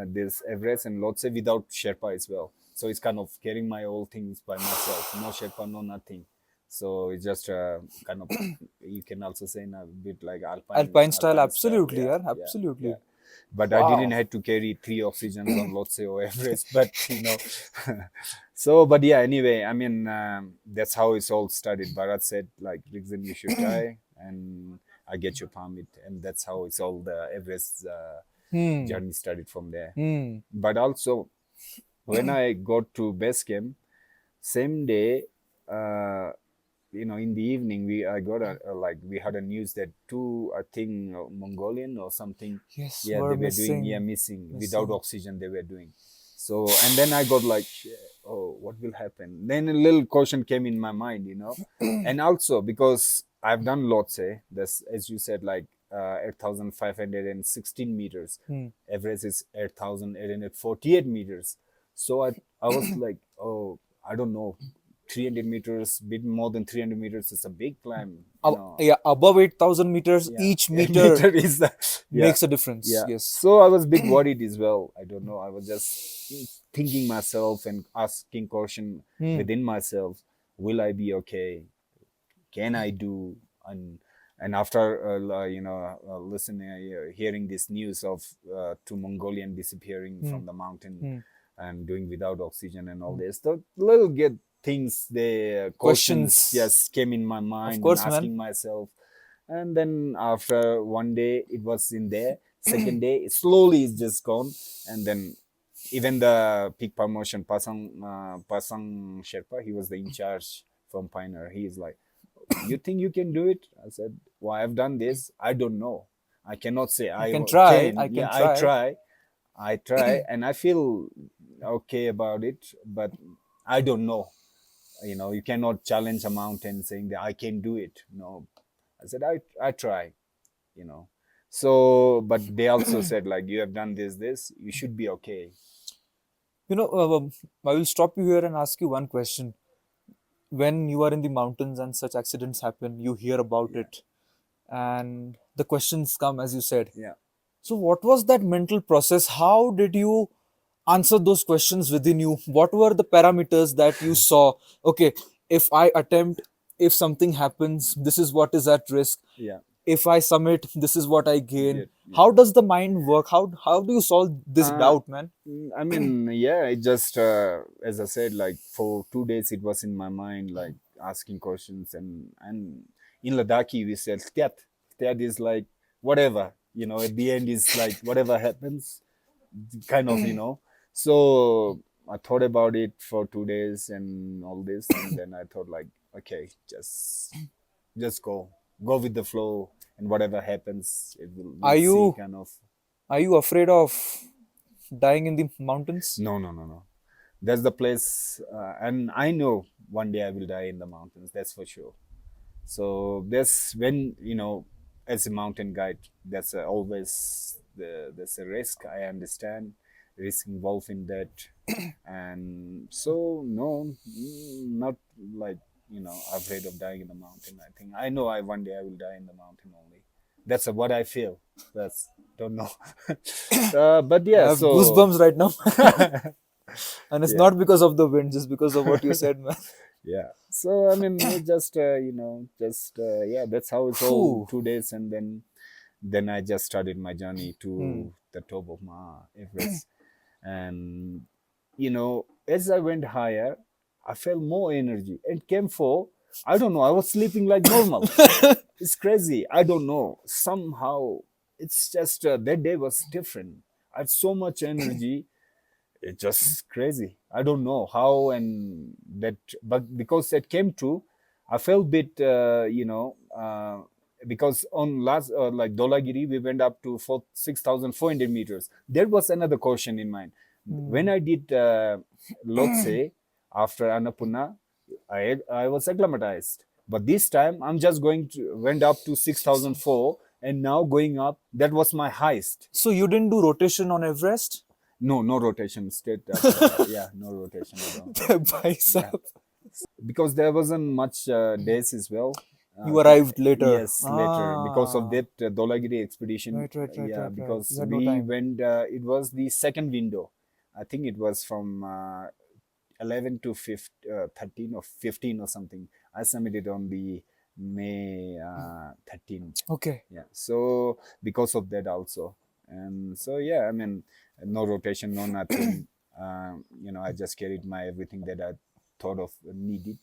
this Everest and Lhotse without Sherpa as well. So it's kind of carrying my old things by myself. No Sherpa, no nothing. So it's just kind of, you can also say in a bit like Alpine style, alpine style. absolutely, Yeah, yeah, yeah, yeah. absolutely. But I didn't Wow. have to carry 3 oxygens on Lhotse or Everest. But so but yeah. Anyway, I mean that's how it's all started. Bharat said like, Rigzin, you should try, and I get your permit, and that's how it's all the Everest Hmm. journey started from there. Hmm. But also when I got to base camp, same day, uh, in the evening, I got like we had a news that two, I think, Mongolian or something, Yes, yeah, we're they were doing, yeah, missing, missing without missing. oxygen. They were doing so, and then I got like, "Shit, oh, what will happen?" Then a little caution came in my mind, and also because I've done lots, that's as you said, like 8,516 meters. Hmm. Everest is 8,848 meters. So I was like, oh, I don't know, 300 meters, bit more than 300 meters is a big climb, Yeah, above 8,000 meters, Yeah, each a meter meter is the, yeah, makes a difference. yeah. Yes. So I was a bit worried as well. I don't know. I was just thinking myself and asking caution Hmm. within myself: will I be okay? Can I do? And after listening, hearing this news of two Mongolian disappearing Hmm. from the mountain Hmm. and doing without oxygen and all this, the little get things, the cautions, Questions. yes, came in my Of mind, and course, man. asking myself. And then after one day it was in there, second day slowly it's just gone. And then even the peak promotion, Pasang Sherpa, he was the in charge from Pioneer. He is like, you think you can do it? I said, well, I've done this. I don't know. I cannot say I I can try. can. I can Yeah, I try. try. I try, and I feel okay about it, but I don't know. You cannot challenge a mountain saying that I can do it. No, I said I try. You know, so but they also said like, you have done this, you should be okay. I will stop you here and ask you one question. When you are in the mountains and such accidents happen, you hear about Yeah, it, and the questions come, as you said. yeah. So, what was that mental process? How did you answer those questions within you? What were the parameters that you saw? Okay, if I attempt, if something happens, this is what is at risk. Yeah, If I submit, this is what I gain. yeah, yeah. How does the mind work? How do you solve this Uh, doubt, man? I mean, yeah, it just as I said, like for 2 days, it was in my mind, like asking questions, and in Ladakhi we said "Styat." Styat is like whatever, At the end is like whatever happens, kind of, So I thought about it for 2 days and all this, and then I thought like, okay, just go with the flow, and whatever happens, Are we'll see, you kind of. are you afraid of dying in the mountains? No, no, no, no. That's the place, and I know one day I will die in the mountains. That's for sure. So that's when, as a mountain guide, that's always there's a risk. I understand risk involved in that, and so no, not like, afraid of dying in the mountain. I think I know I one day I will die in the mountain only. That's what I feel. That's don't know, but I yeah. have So goosebumps right now. And it's yeah. not because of the wind, just because of what you said, man. Yeah. So I mean, it just just yeah, that's how it's all Phew. 2 days, and then then I just started my journey to the top of Mount Everest. And as I went higher, I felt more energy. And camp 4, I don't know, I was sleeping like normal. It's crazy. I don't know. Somehow, it's just that day was different. I had so much energy. It's just crazy. I don't know how and that, but because that came true, I felt bit, because on last like Dolagiri, we went up to 6,400 meters. There was another caution in mind. When I did Lhotse after Annapurna, I was acclimatized. But this time, I'm just went up to 6,004 and now going up. That was my highest. So you didn't do rotation on Everest? No rotation. Straight up. Yeah, no rotation at all. Bicep. Because there wasn't much days as well. You arrived later. Yes, later because of that Dolagiri expedition. Right. Yeah, right. because You had no we time. went. It was the second window. I think it was from 11 to 13 or 15 or something. I submitted on the May 13th. Okay. Yeah. So because of that also, and so yeah, I mean, no rotation, no nothing. I just carried my everything that I thought of needed,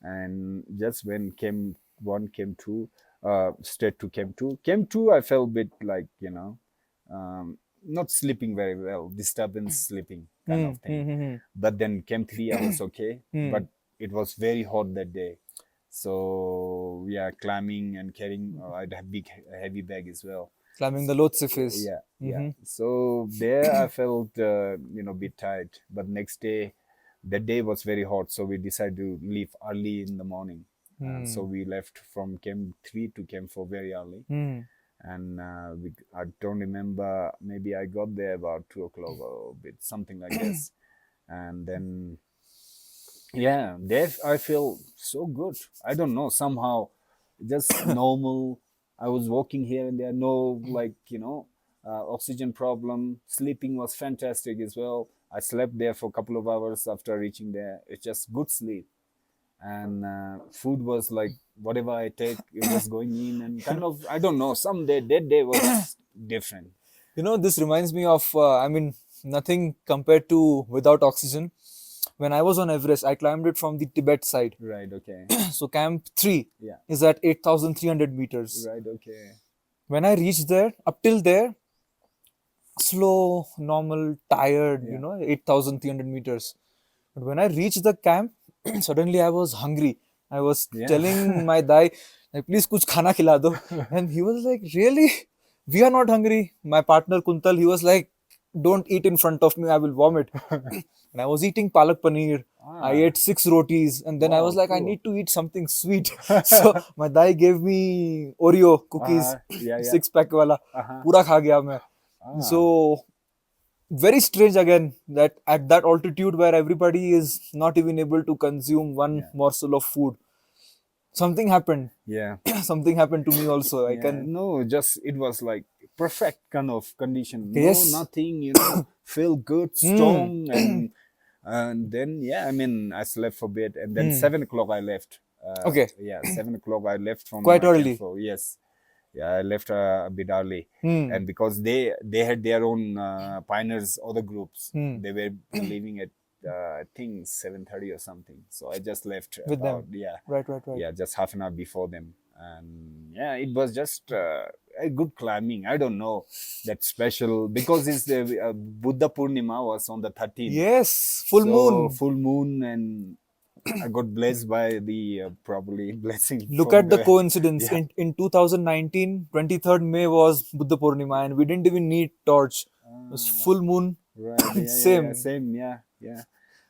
and just when came one, came two, straight to came two. Came two, I felt a bit like not sleeping very well, disturbance sleeping kind of thing. But then came 3, I was okay, but it was very hot that day. So yeah, climbing and carrying, I'd have big heavy bag as well. Climbing the Lhotse face. Yeah. So there I felt bit tired. But next day, that day was very hot, so we decided to leave early in the morning. So we left from Camp 3 to Camp 4 very early. And I don't remember, maybe I got there about 2 o'clock or a bit, something like this. And then, yeah, there I feel so good. I don't know, somehow just normal. I was walking here and there, no oxygen problem. Sleeping was fantastic as well. I slept there for a couple of hours after reaching there. It's just good sleep. And food was like whatever I take, it was going in, and kind of, I don't know, someday that day was different. This reminds me of, nothing compared to without oxygen. When I was on Everest, I climbed it from the Tibet side. Right, okay. So Camp 3 Yeah. is at 8,300 meters. Right, okay. When I reached there, up till there, slow, normal, tired, 8,300 meters. But when I reached the camp, suddenly I was hungry. I was telling my dai, like, please kuch khana khila do. And he was like, really? We are not hungry. My partner Kuntal, he was like, don't eat in front of me, I will vomit. And I was eating palak paneer. I ate 6 rotis, and then I was like, I need to eat something sweet. So my dai gave me Oreo cookies, 6-pack wala. Pura kha gaya main. So very strange again that at that altitude where everybody is not even able to consume one morsel of food, something happened. Yeah. Something happened to me also. I can just it was like perfect kind of condition. Yes. No, nothing, feel good, strong, and then I mean, I slept for a bit, and then 7 o'clock I left. Okay. Yeah, 7 o'clock I left from Quite my early. camp for- yes. Yeah, I left a bit early, and because they had their own pioneers, other groups, they were leaving at I think 7:30 or something. So I just left with about them. Right. yeah, just half an hour before them, and yeah, it was just a good climbing. I don't know that special because it's the Buddha Purnima was on the 13th. Yes, full moon. Full moon, and I got blessed by the probably blessing. Look from at the coincidence. Yeah. In 2019, 23rd May was Buddha Purnima, and we didn't even need torch. It was full moon. Right. Same. Same. Yeah.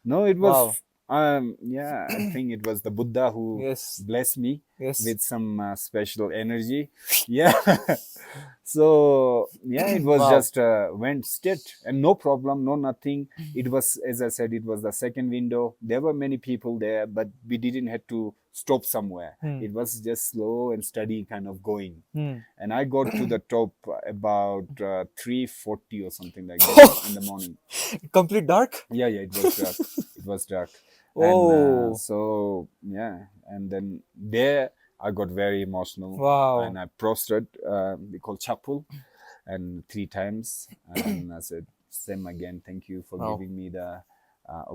No, it was. Yeah, I think it was the Buddha who blessed me with some special energy. Yeah. So yeah, it was just went straight and no problem, no nothing. It was, as I said, it was the second window. There were many people there, but we didn't have to stop somewhere. It was just slow and steady kind of going. And I got to the top about 3:40 or something like that in the morning. Complete dark? Yeah, it was dark. It was dark. Oh. And so yeah, and then there I got very emotional. Wow. And I prostrate, we call chapel, and 3 times. And I said, same again, thank you for Wow. giving me the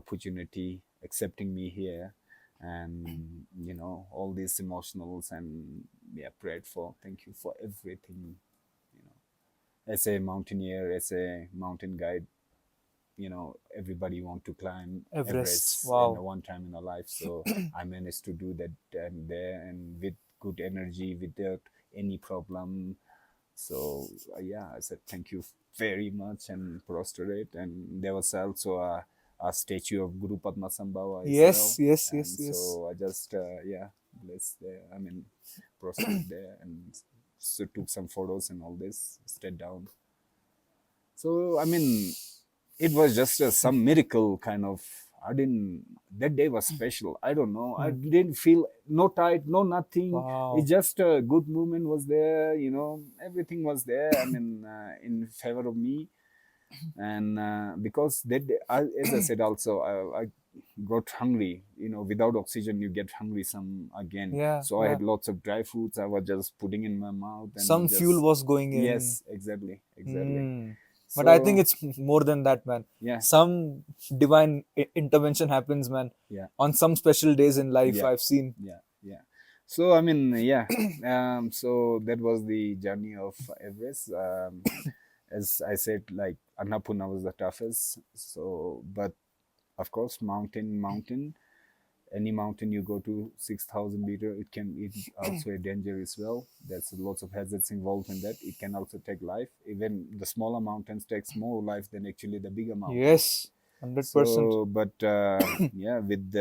opportunity, accepting me here. And, all these emotionals, and prayed for, thank you for everything, as a mountaineer, as a mountain guide, everybody want to climb Everest. Everest in Wow. one time in a life. So I managed to do that and there, and with good energy, without any problem. So I said thank you very much and prostrate. And there was also a statue of Guru Padmasambhava as Yes, well. yes, yes, And yes. so I just blessed there. I mean, prostrate there, and so took some photos and all this. Stayed down. So I mean, it was just some miracle kind of. I didn't. That day was special. I don't know. I Hmm. didn't feel no tight, no nothing. It Wow. just a good movement was there. Everything was there. I mean, in favor of me. And because that day, as I said, also I got hungry. Without oxygen, you get hungry some again. Yeah, So I yeah. had lots of dry foods. I was just putting in my mouth Some and fuel just was going in. yes, exactly, exactly. Hmm. But I think So it's more than that, man. yeah, Some divine intervention happens, man. yeah. On some special days in life, Yeah, I've seen. yeah, yeah. So I mean, yeah. So that was the journey of Everest. As I said, like Annapurna was the toughest. So, but of course, mountain. Any mountain you go to 6,000 meter, it also a danger as well. There's lots of hazards involved in that. It can also take life. Even the smaller mountains takes more life than actually the bigger mountains. Yes, 100%. So, but with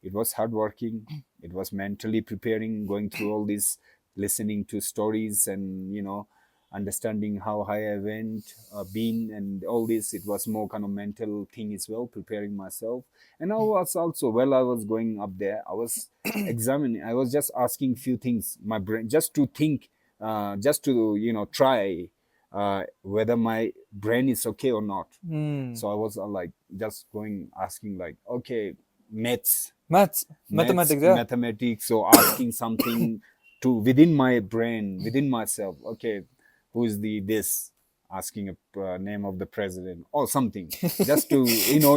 it was hardworking. It was mentally preparing, going through all this, listening to stories, and understanding how high I went, been, and all this. It was more kind of mental thing as well, preparing myself. And I was also, while I was going up there, I was examining. I was just asking few things, my brain, just to think, just to try whether my brain is okay or not. Hmm. So I was like just going asking like, okay, maths, Maths, mathematics, yeah. mathematics. So asking something to within my brain, within myself. Okay, who is the this? Asking a name of the president or something, just to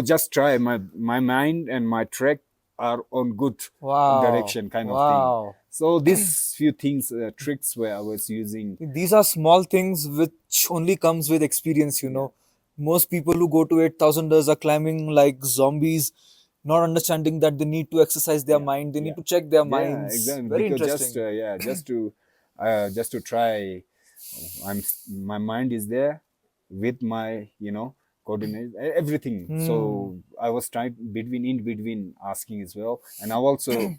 just try my mind and my track are on good Wow. direction kind of thing. Wow. So these few things, tricks where I was using. These are small things which only comes with experience. Yeah, Most people who go to 8,000ers are climbing like zombies, not understanding that they need to exercise their yeah, mind. They yeah, need to check their yeah, minds. exactly. Very Because just interesting. just to try, my mind is there with my coordinate everything. Hmm. So I was trying in between asking as well, and I also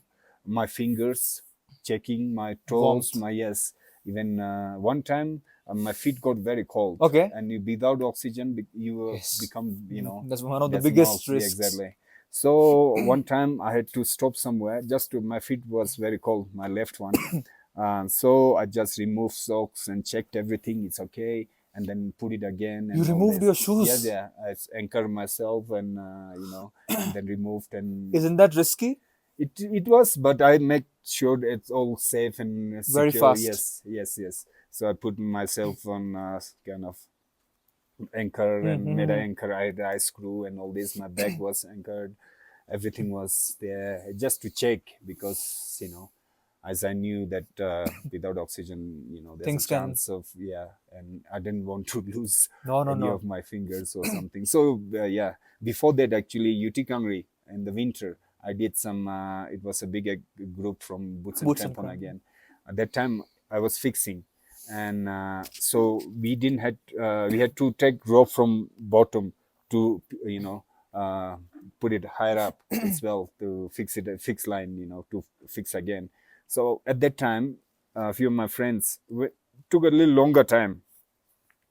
my fingers checking my toes, Warmth. my yes. Even one time my feet got very cold, Okay. and without oxygen you Yes. become That's one of the that's more, biggest yeah, risks. exactly. So one time I had to stop somewhere. Just to, my feet was very cold, my left one. So I just removed socks and checked everything. It's okay, and then put it again You and all removed this. your Yes, shoes. yeah. I anchored myself and and then removed, and Isn't that risky? it was, but I make sure it's all safe and Very secure. fast. Yes, yes, yes. So I put myself on kind of anchor and made an Mm-hmm. anchor. I had ice screw and all this. My bag was anchored. Everything was there just to check, because as I knew that without oxygen, there's a Things can. chance of, yeah, and I didn't want to lose No, no, any no. of my fingers or something. So yeah, before that actually, UT Kangri in the winter, I did some. It was a big group from Boots and Boots and Crampon crampons. again. At that time, I was fixing, and so we didn't had we had to take rope from bottom to uh, put it higher up as well to fix it, a fix line, to fix again. So at that time, a few of my friends took a little longer time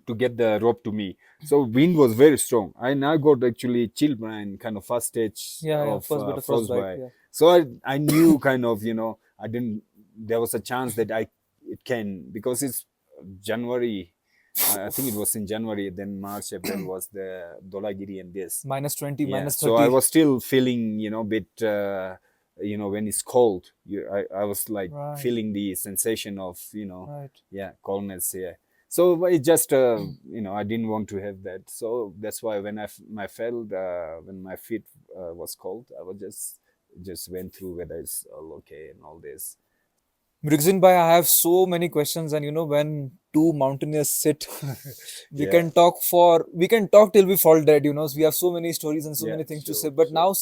to get the rope to me. So wind was very strong. I now got actually chill and kind of first stage Yeah, yeah. of First bit of frostbite. frostbite. Yeah. So I knew kind of, I didn't, there was a chance that it can, because it's January. I think it was in January, then March, April was the Dolagiri and this. -20, Yeah. minus So I 30. was still feeling, bit when it's cold, I was like Right. feeling the sensation of Right. coldness here. So it just I didn't want to have that. So that's why when I felt when my feet was cold, I was just went through whether it's all okay and all this. Rigzin bhai, I have so many questions, and when two mountaineers sit, we Yeah. can talk till we fall dead. So we have so many stories and so Yeah, many things to say. sure, But sure, now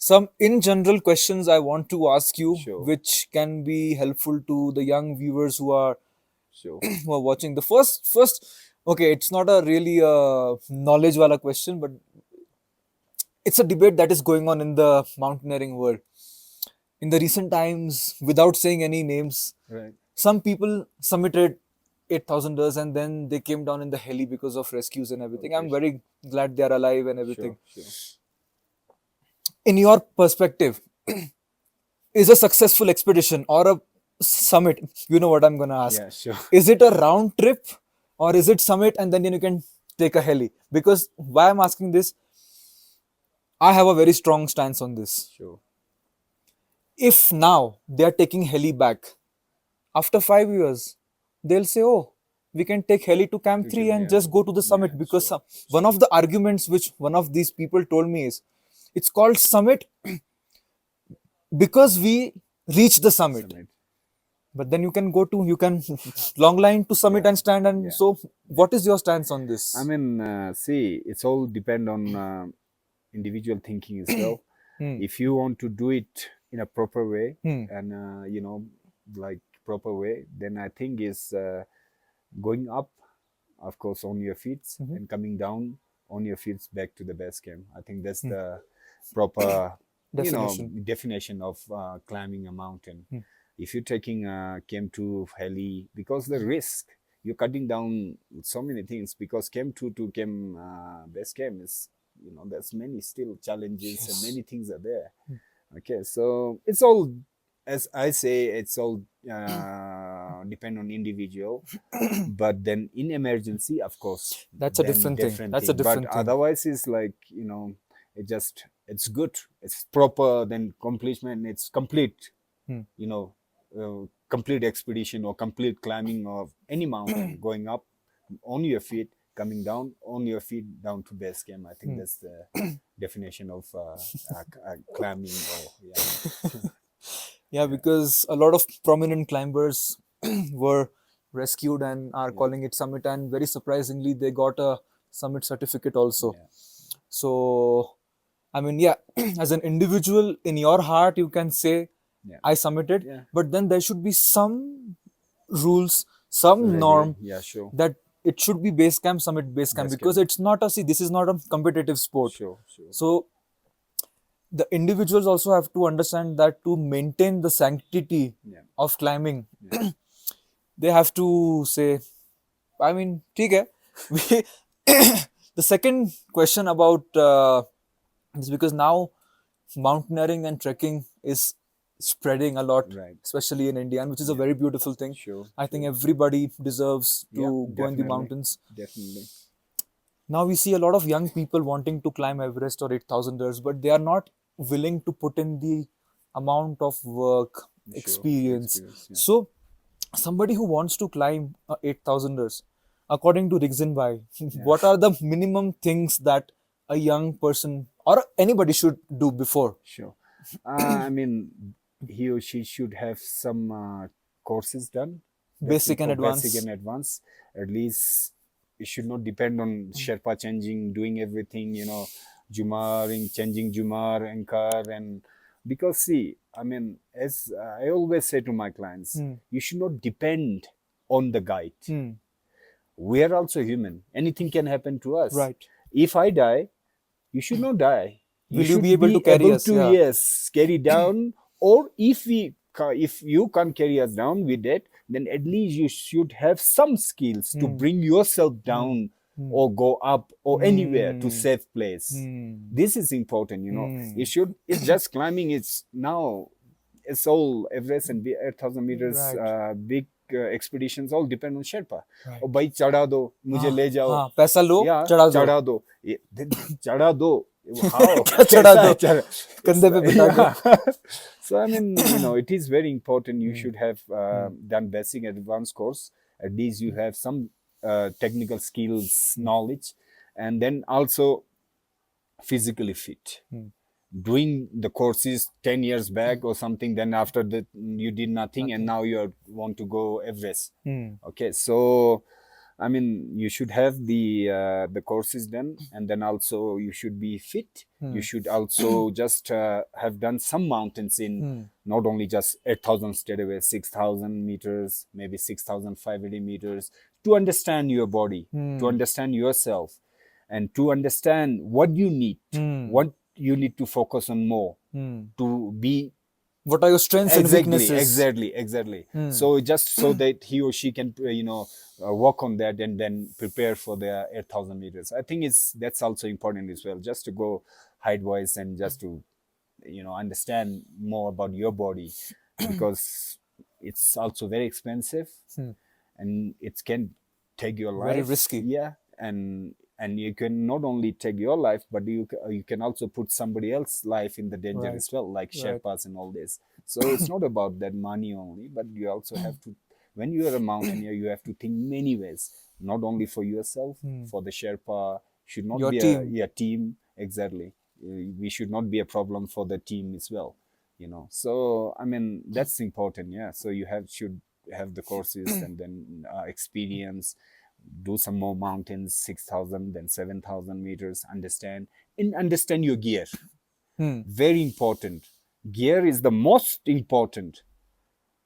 some in general questions I want to ask you, sure, which can be helpful to the young viewers who are sure. who are watching. The first, okay, it's not a really knowledge wala question, but it's a debate that is going on in the mountaineering world in the recent times. Without saying any names, Right. some people summited 8,000ers and then they came down in the heli because of rescues and everything. Okay. I'm very glad they are alive and everything. Sure, sure. In your perspective, is a successful expedition or a summit, you know what I'm going to ask, Yeah, sure. is it a round trip or is it summit and then you can take a heli? Because why I'm asking this, I have a very strong stance on this. Sure. If now they are taking heli back, after 5 years, they'll say, oh, we can take heli to Camp 3 and just go to the Yeah, summit. Because sure, one of the arguments which one of these people told me is, it's called summit because we reach the summit. Summit. But then you can long line to summit Yeah, and stand. And yeah. so, what is your stance on this? I mean, see, it's all depend on individual thinking as well. If you want to do it in a proper way and like proper way, then I think is going up, of course, on your feet and coming down on your feet back to the base camp. I think that's the proper definition of climbing a mountain. If you're taking camp to heli, because the risk, you're cutting down so many things, because camp 2 to camp base camp is there's many still challenges and many things are there. Okay, so it's all, as I say, it's all depend on individual. But then in emergency, of course, That's a then different thing. That's a thing. different But thing. otherwise, it's like it's good. It's proper. Then completion. It's complete. Complete expedition or complete climbing of any mountain, going up on your feet, coming down on your feet down to base camp. I think that's the definition of climbing. Yeah, because a lot of prominent climbers were rescued and are calling it summit, and very surprisingly, they got a summit certificate also. Yeah. So, I mean, yeah, as an individual, in your heart, you can say, I submitted, but then there should be some rules, some norm that it should be base camp, summit, base camp, because it's not this is not a competitive sport. Sure. So the individuals also have to understand that to maintain the sanctity of climbing, they have to say, I mean, okay. The second question about is because now mountaineering and trekking is spreading a lot, especially in India, and which is a very beautiful thing. Sure. I think everybody deserves to go in the mountains. Definitely. Now we see a lot of young people wanting to climb Everest or 8,000ers, but they are not willing to put in the amount of work, experience. So somebody who wants to climb 8,000ers, according to Rigzin bhai, what are the minimum things that a young person or anybody should do before? Sure. I mean, he or she should have some courses done. Basic and advanced. At least it should not depend on Sherpa doing everything, changing Jumar, Anchor, and because see, I mean, as I always say to my clients, you should not depend on the guide. We are also human. Anything can happen to us. Right. If I die, you should not die. Will you be able to carry us? Yes, carry down. Or if you can't carry us down with it, then at least you should have some skills to bring yourself down or go up or anywhere to safe place. This is important, It's just climbing. It's all Everest and 8,000 meters big expeditions all depend on Sherpa. Oh, bhai chada do, mujhe le jao. Paisa lo, chada do. Chada do. Chada do. How? Chada do. कंधे पे बिठा के. Yeah. So I mean, it is very important. You should have done basic advanced course. At least you have some technical skills, knowledge, and then also physically fit. Doing the courses 10 years back or something, then after that you did nothing, and now you want to go Everest. Okay, so I mean, you should have the courses done, and then also you should be fit. You should also just have done some mountains in not only just 8,000 straight away, 6,000 meters, maybe 6,500 meters, to understand your body, to understand yourself, and to understand what you need, what you need to focus on more to be. What are your strengths and weaknesses? Exactly. So just so that he or she can, work on that and then prepare for the 8,000 meters. I think that's also important as well, just to go height wise and just to, understand more about your body, because it's also very expensive and it can take your life. Very risky. Yeah, and you can not only take your life, but you can also put somebody else's life in the danger as well, like Sherpas and all this. So it's not about that money only, but you also have to, when you are a mountaineer, you have to think many ways, not only for yourself, for the Sherpa, should not Your be team. a team. Exactly. We should not be a problem for the team as well, so I mean, that's important. Yeah, so you should have the courses and then experience, do some more mountains, 6,000, then 7,000 meters, understand your gear. Very important. Gear is the most important,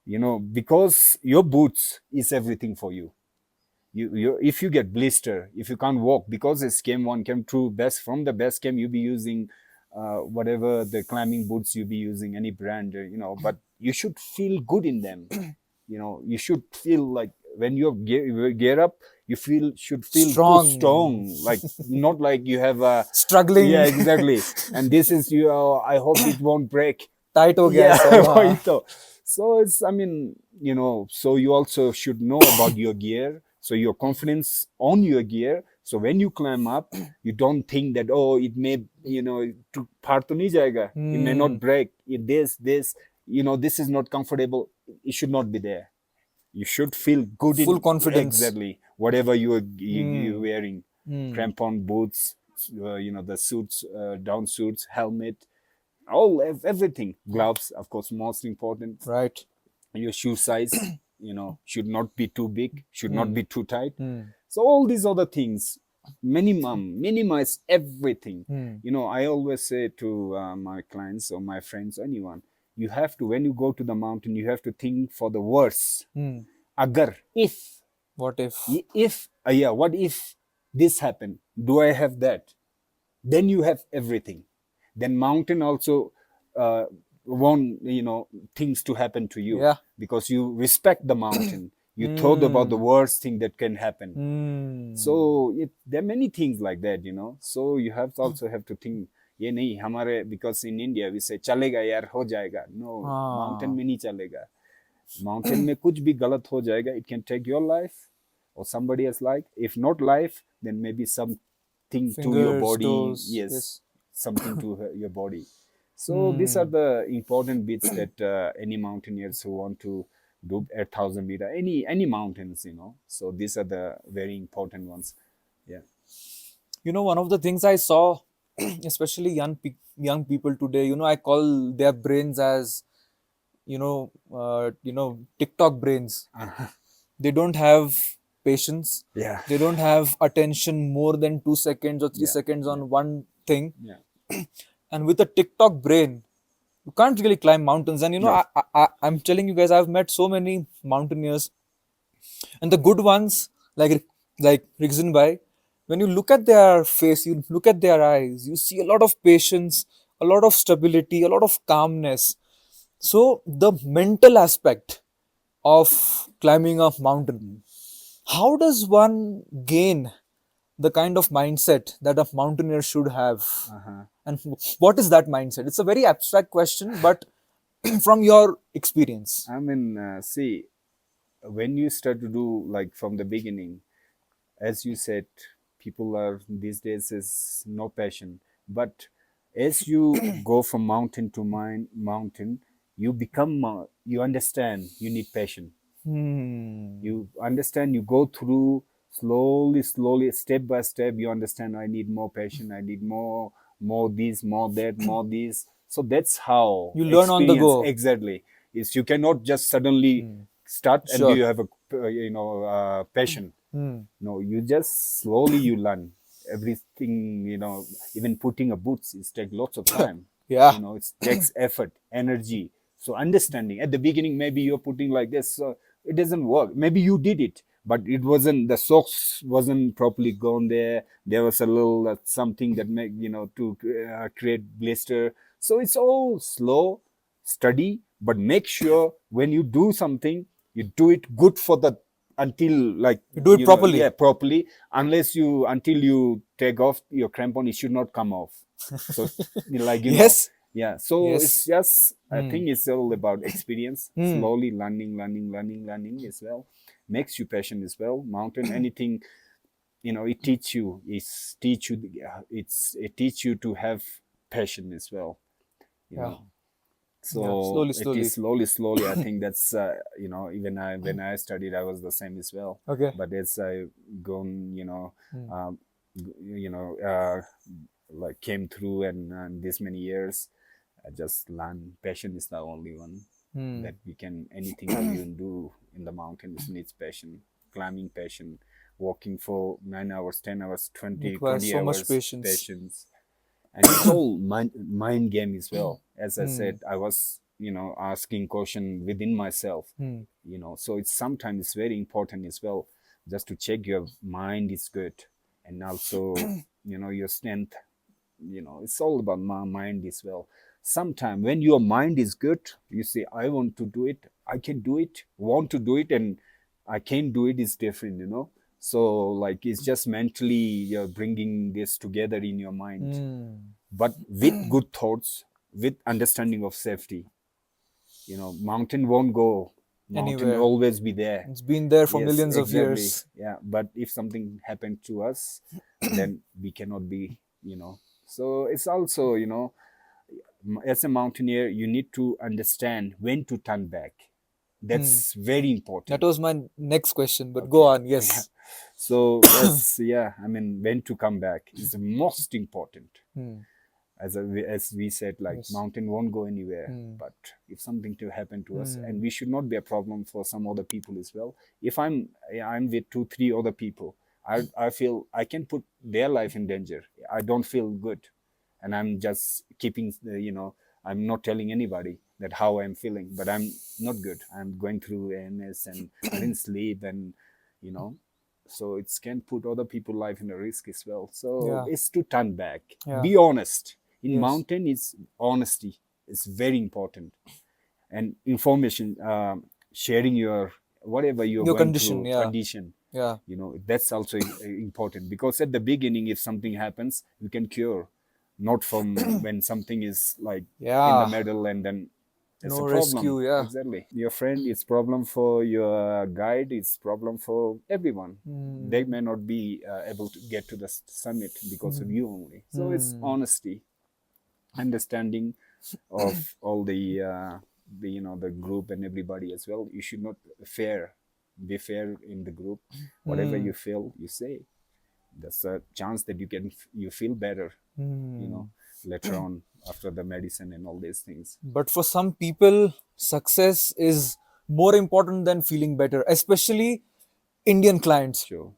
because your boots is everything for you. If you get blister, if you can't walk, because it's came one came true best from the best came, you be using whatever the climbing boots you be using, any brand, but you should feel good in them. You should feel like when you gear up, you should feel Strong. too strong, like not like you have a Struggling. Yeah, exactly. And this is I hope it won't break. Tight ho gaya Yeah, सब, हाँ. वही तो. So it's, I mean, so you also should know about your gear. So your confidence on your gear. So when you climb up, you don't think that, it may, to par to nahi jayega. It may not break. This, this is not comfortable. It should not be there. You should feel good Full confidence. Exactly. Whatever you're wearing, crampon boots, the suits, down suits, helmet, everything, gloves, of course, most important. Right. Your shoe size, should not be too big, should not be too tight. So all these other things, minimize everything. I always say to my clients or my friends, anyone, you have to, when you go to the mountain, you have to think for the worst. Agar, if, What if? what if this happened? Do I have that? Then you have everything. Then mountain also want things to happen to you. Yeah. Because you respect the mountain. You thought about the worst thing that can happen. So there are many things like that. So you also have to think, ये नहीं हमारे, because in India we say चलेगा यार, हो जाएगा. No, mountain में नहीं चलेगा. Mountain में कुछ भी गलत हो जाएगा. It can take your life or somebody else's life. If not life, then maybe something to your body. Toes, yes, something to your body. So these are the important bits that any mountaineers who want to do 8,000 meter, any mountains, So these are the very important ones. Yeah. One of the things I saw, especially young people today, I call their brains as, TikTok brains. They don't have patience. Yeah. They don't have attention more than 2 seconds or 3 seconds on one thing. Yeah. And with a TikTok brain, you can't really climb mountains. And I'm telling you guys, I've met so many mountaineers, and the good ones, like Rigzin Bhai, when you look at their face, you look at their eyes, you see a lot of patience, a lot of stability, a lot of calmness. So the mental aspect of climbing a mountain, how does one gain the kind of mindset that a mountaineer should have? And what is that mindset? It's a very abstract question, but from your experience. I mean, see, when you start to do like from the beginning, as you said, people are these days is no passion, but as you go from mountain to mountain, you become, you understand you need passion. You understand, you go through slowly, step by step, you understand I need more passion, I need more this, more that, more this. So that's how You learn on the experience go. exactly is. You cannot just suddenly start and Sure. you have a passion. No, you just slowly you learn everything. Even putting a boots, it takes lots of time. Yeah. It takes effort, energy. So understanding at the beginning, maybe you're putting like this, so it doesn't work. Maybe you did it, but it wasn't, the socks wasn't properly gone there. There was a little something that make to create blister. So it's all slow study, but make sure when you do something, you do it good for the until like You do it properly. yeah, properly. Unless you until you take off your crampon, it should not come off. So like Yes. yeah. So it's Yes. just, I think it's all about experience, slowly learning as well. Makes you passionate as well. Mountain, anything, it teach you, it teach you to have passion as well. you Yeah. know Yeah. so Slowly, it is slowly. slowly. I think that's even when I studied, I was the same as well. Okay. But as I gone, um, like came through, and this many years, I just learned passion is the only one that we can, anything that you do in the mountains needs passion. Climbing passion, walking for 9 hours, 10 hours, 20 Requires 20 so much hours patience. patience. And it's all mind game as well. As I said, I was asking question within myself. So it's sometimes it's very important as well, just to check your mind is good, and also your strength. It's all about my mind as well. Sometime when your mind is good, you say I want to do it, I can do it, want to do it, and I can do it is different. So like it's just mentally you're bringing this together in your mind, but with good thoughts, with understanding of safety. Mountain won't go, mountain will Anywhere. always be there. It's been there for Yes, millions of exactly. years. Yeah, but if something happened to us, then we cannot be. So it's also, as a mountaineer, you need to understand when to turn back. That's very That important. was my next question, but go Okay. on. Yeah. Yes. So yeah, I mean, when to come back is the most important. As we said, like Yes. mountain won't go anywhere, but if something to happen to us, and we should not be a problem for some other people as well. If I'm with 2 3 other people, I feel I can put their life in danger. I don't feel good, and I'm just keeping I'm not telling anybody that how I'm feeling, but I'm not good. I'm going through AMS, and I didn't sleep, and you know so it can put other people's life in a risk as well. So Yeah. it's to turn back, Yeah. be honest. In Yes. mountain, it's honesty. It's very important, and information, sharing your whatever you're Your going condition. through, Yeah. condition. Yeah. That's also important, because at the beginning, if something happens, you can cure, not from when something is like in the Yeah. middle, and then it's a No problem. rescue. Yeah. Exactly. Your friend, it's problem for your guide, it's problem for everyone. They may not be able to get to the summit because of you only. So it's honesty, understanding of all the group and everybody as well. You should not be fair in the group. Whatever you feel, you say. There's a chance that you feel better, later on, after the medicine and all these things. But for some people, success is more important than feeling better, especially Indian clients. Sure.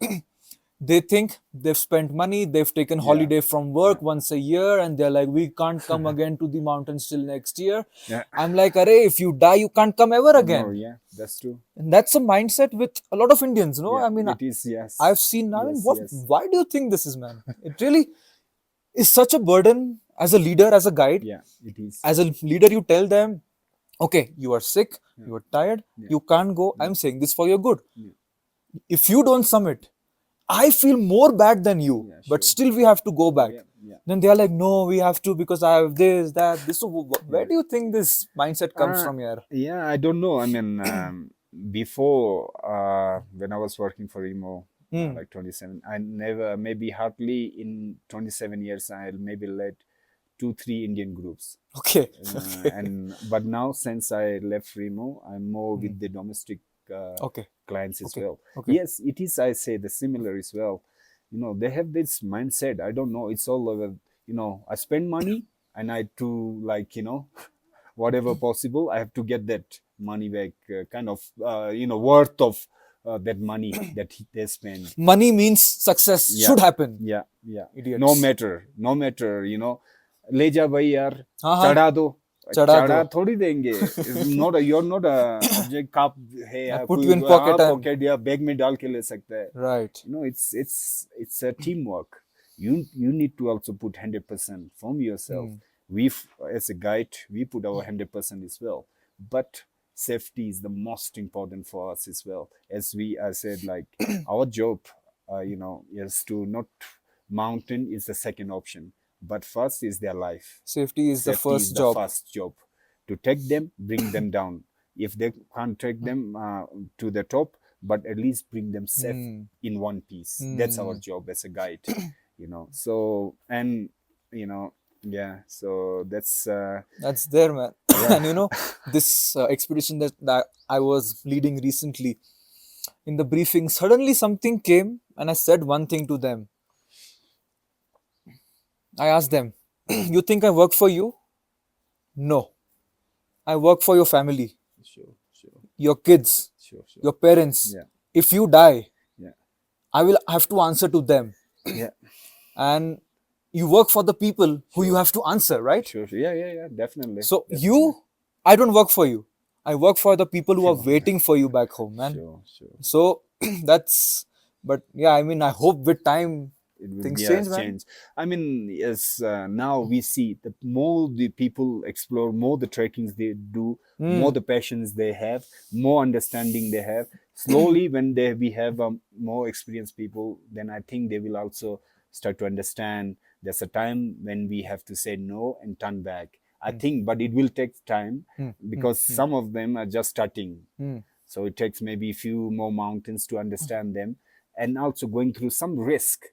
They think they've spent money, they've taken Yeah. holiday from Yeah. work once a year, and they're like, we can't come again to the mountains till next year. Yeah. I'm like, Arey, if you die, you can't come ever No, again. yeah, that's true. And that's a mindset with a lot of Indians, no? Yeah, I mean, it is. Yes. I've seen now, and Yes, what, yes. why do you think this is, man? It really is such a burden as a leader, as a guide. Yeah, it is. As a leader, you tell them, okay, you are sick, you are tired, you can't go. I'm saying this for your good. If you don't summit, I feel more bad than you, Yeah, but sure. still we have to go back. Yeah. Then they are like, no, we have to because I have this, that, this. So where do you think this mindset comes from here? Yeah, I don't know. I mean, before, when I was working for Emo, like 27, I never, maybe hardly in 27 years, I maybe led 2-3 Indian groups. Okay. Okay. But now since I left Remo, I'm more with the domestic Okay. clients as Okay. well. Okay. Yes, it is. I say the similar as well. They have this mindset. I don't know. It's all over. I spend money and I to like whatever possible. I have to get that money back. Kind of worth of that money that they spend. Money means success Yeah, should happen. yeah, yeah. No Idiots. matter, no matter. ले जा भाई यार हाँ हाँ चढ़ा दो चढ़ा दो. चढ़ा थोड़ी देंगे not you're not a object cup है I या put you कोई in pocket and पॉकेट या बैग में डाल के ले सकता है right. It's a teamwork. You need to also put 100% from yourself. We as a guide we put our 100% as well, but safety is the most important for us as well. As I said, like our job is to not mountain is the second option, but first is their life. Safety is the Safety is first the job. first job. To take them, bring them down. If they can't take them to the top, but at least bring them safe in one piece. That's our job as a guide. So and yeah. So that's That's there, man. yeah. And this expedition that I was leading recently, in the briefing, suddenly something came and I said one thing to them. I asked them, you think I work for you? No. I work for your family, Sure, your kids, sure. your parents. Yeah, If you die, yeah, I will have to answer to them. yeah. And you work for the people who you have to answer, right? Sure. Yeah. Definitely. So Definitely. I don't work for you. I work for the people who are waiting for you back home, man. Sure. So but yeah, I mean, I hope with time It will things be change, a man. change. I mean, yes, now we see the more the people explore, more the trekkings they do, more the passions they have, more understanding they have. Slowly, when we have more experienced people, then I think they will also start to understand there's a time when we have to say no and turn back. I think, but it will take time because some of them are just starting. So it takes maybe a few more mountains to understand them, and also going through some risk,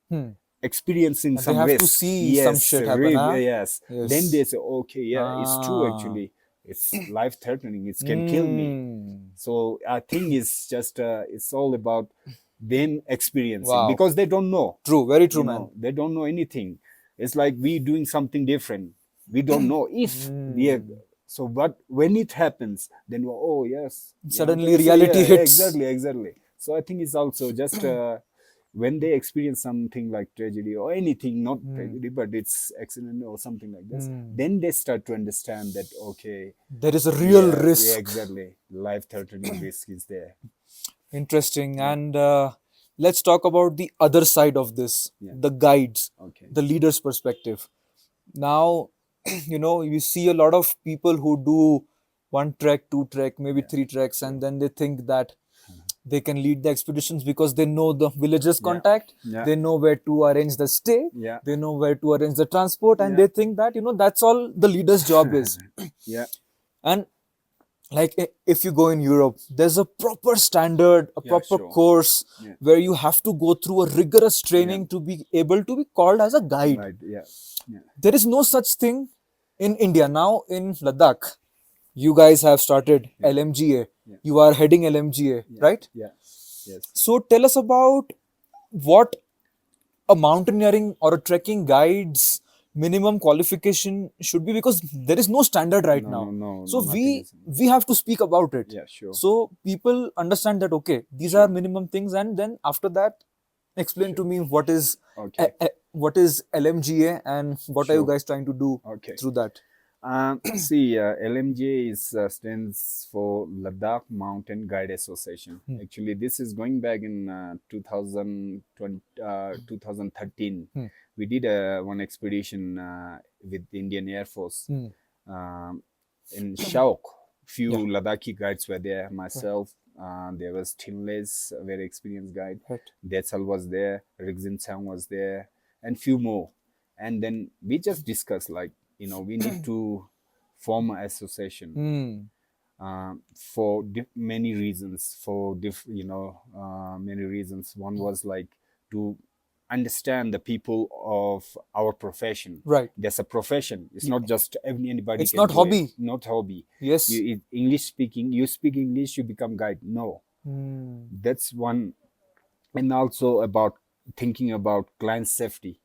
experiencing And they some have to risk. see some shit happen, huh? Yes. Yes. Then they say, okay, yeah, it's true. Ah. Actually, it's life threatening. It can kill me. So I think it's just it's all about them experiencing Wow. because they don't know. True, very true, man. They don't know anything. It's like we doing something different. We don't know if we are. So, but when it happens, then oh yes, Suddenly reality hits. Exactly. So I think it's also just when they experience something like tragedy or anything, not tragedy, but it's accident or something like this, then they start to understand that okay, there is a real yeah, risk. exactly, life-threatening risk is there. Interesting. And let's talk about the other side of this, the guides, the leader's perspective. Now, you see a lot of people who do one trek, two trek, maybe three treks, and then they think that they can lead the expeditions because they know the villages contact, they know where to arrange the stay, they know where to arrange the transport, and they think that that's all the leader's job is. Yeah. And like if you go in Europe, there's a proper standard, a proper course where you have to go through a rigorous training to be able to be called as a guide. Right. Yeah. There is no such thing in India. Now in Ladakh, you guys have started LMGA. You are heading LMGA, right? Yeah. Yes. So tell us about what a mountaineering or a trekking guide's minimum qualification should be, because there is no standard right now. So we have to speak about it. Yeah, sure. So people understand that okay, these are minimum things, and then after that, explain to me what is LMGA and what are you guys trying to do through that? See, LMGA stands for Ladakh Mountain Guide Association. Actually, this is going back in 2013. We did one expedition with the Indian Air Force in Shauk. Few Ladakhi guides were there. Myself, there was Tinley's, a very experienced guide. Detsal was there. Rigzin was there, and few more. And then we just discussed like, we need to form an association for many reasons. Many reasons. One was like to understand the people of our profession. Right. There's a profession. It's not just anybody It's can not do hobby. it. Not hobby. Yes. English speaking. You speak English, you become guide. No, that's one. And also about thinking about client safety.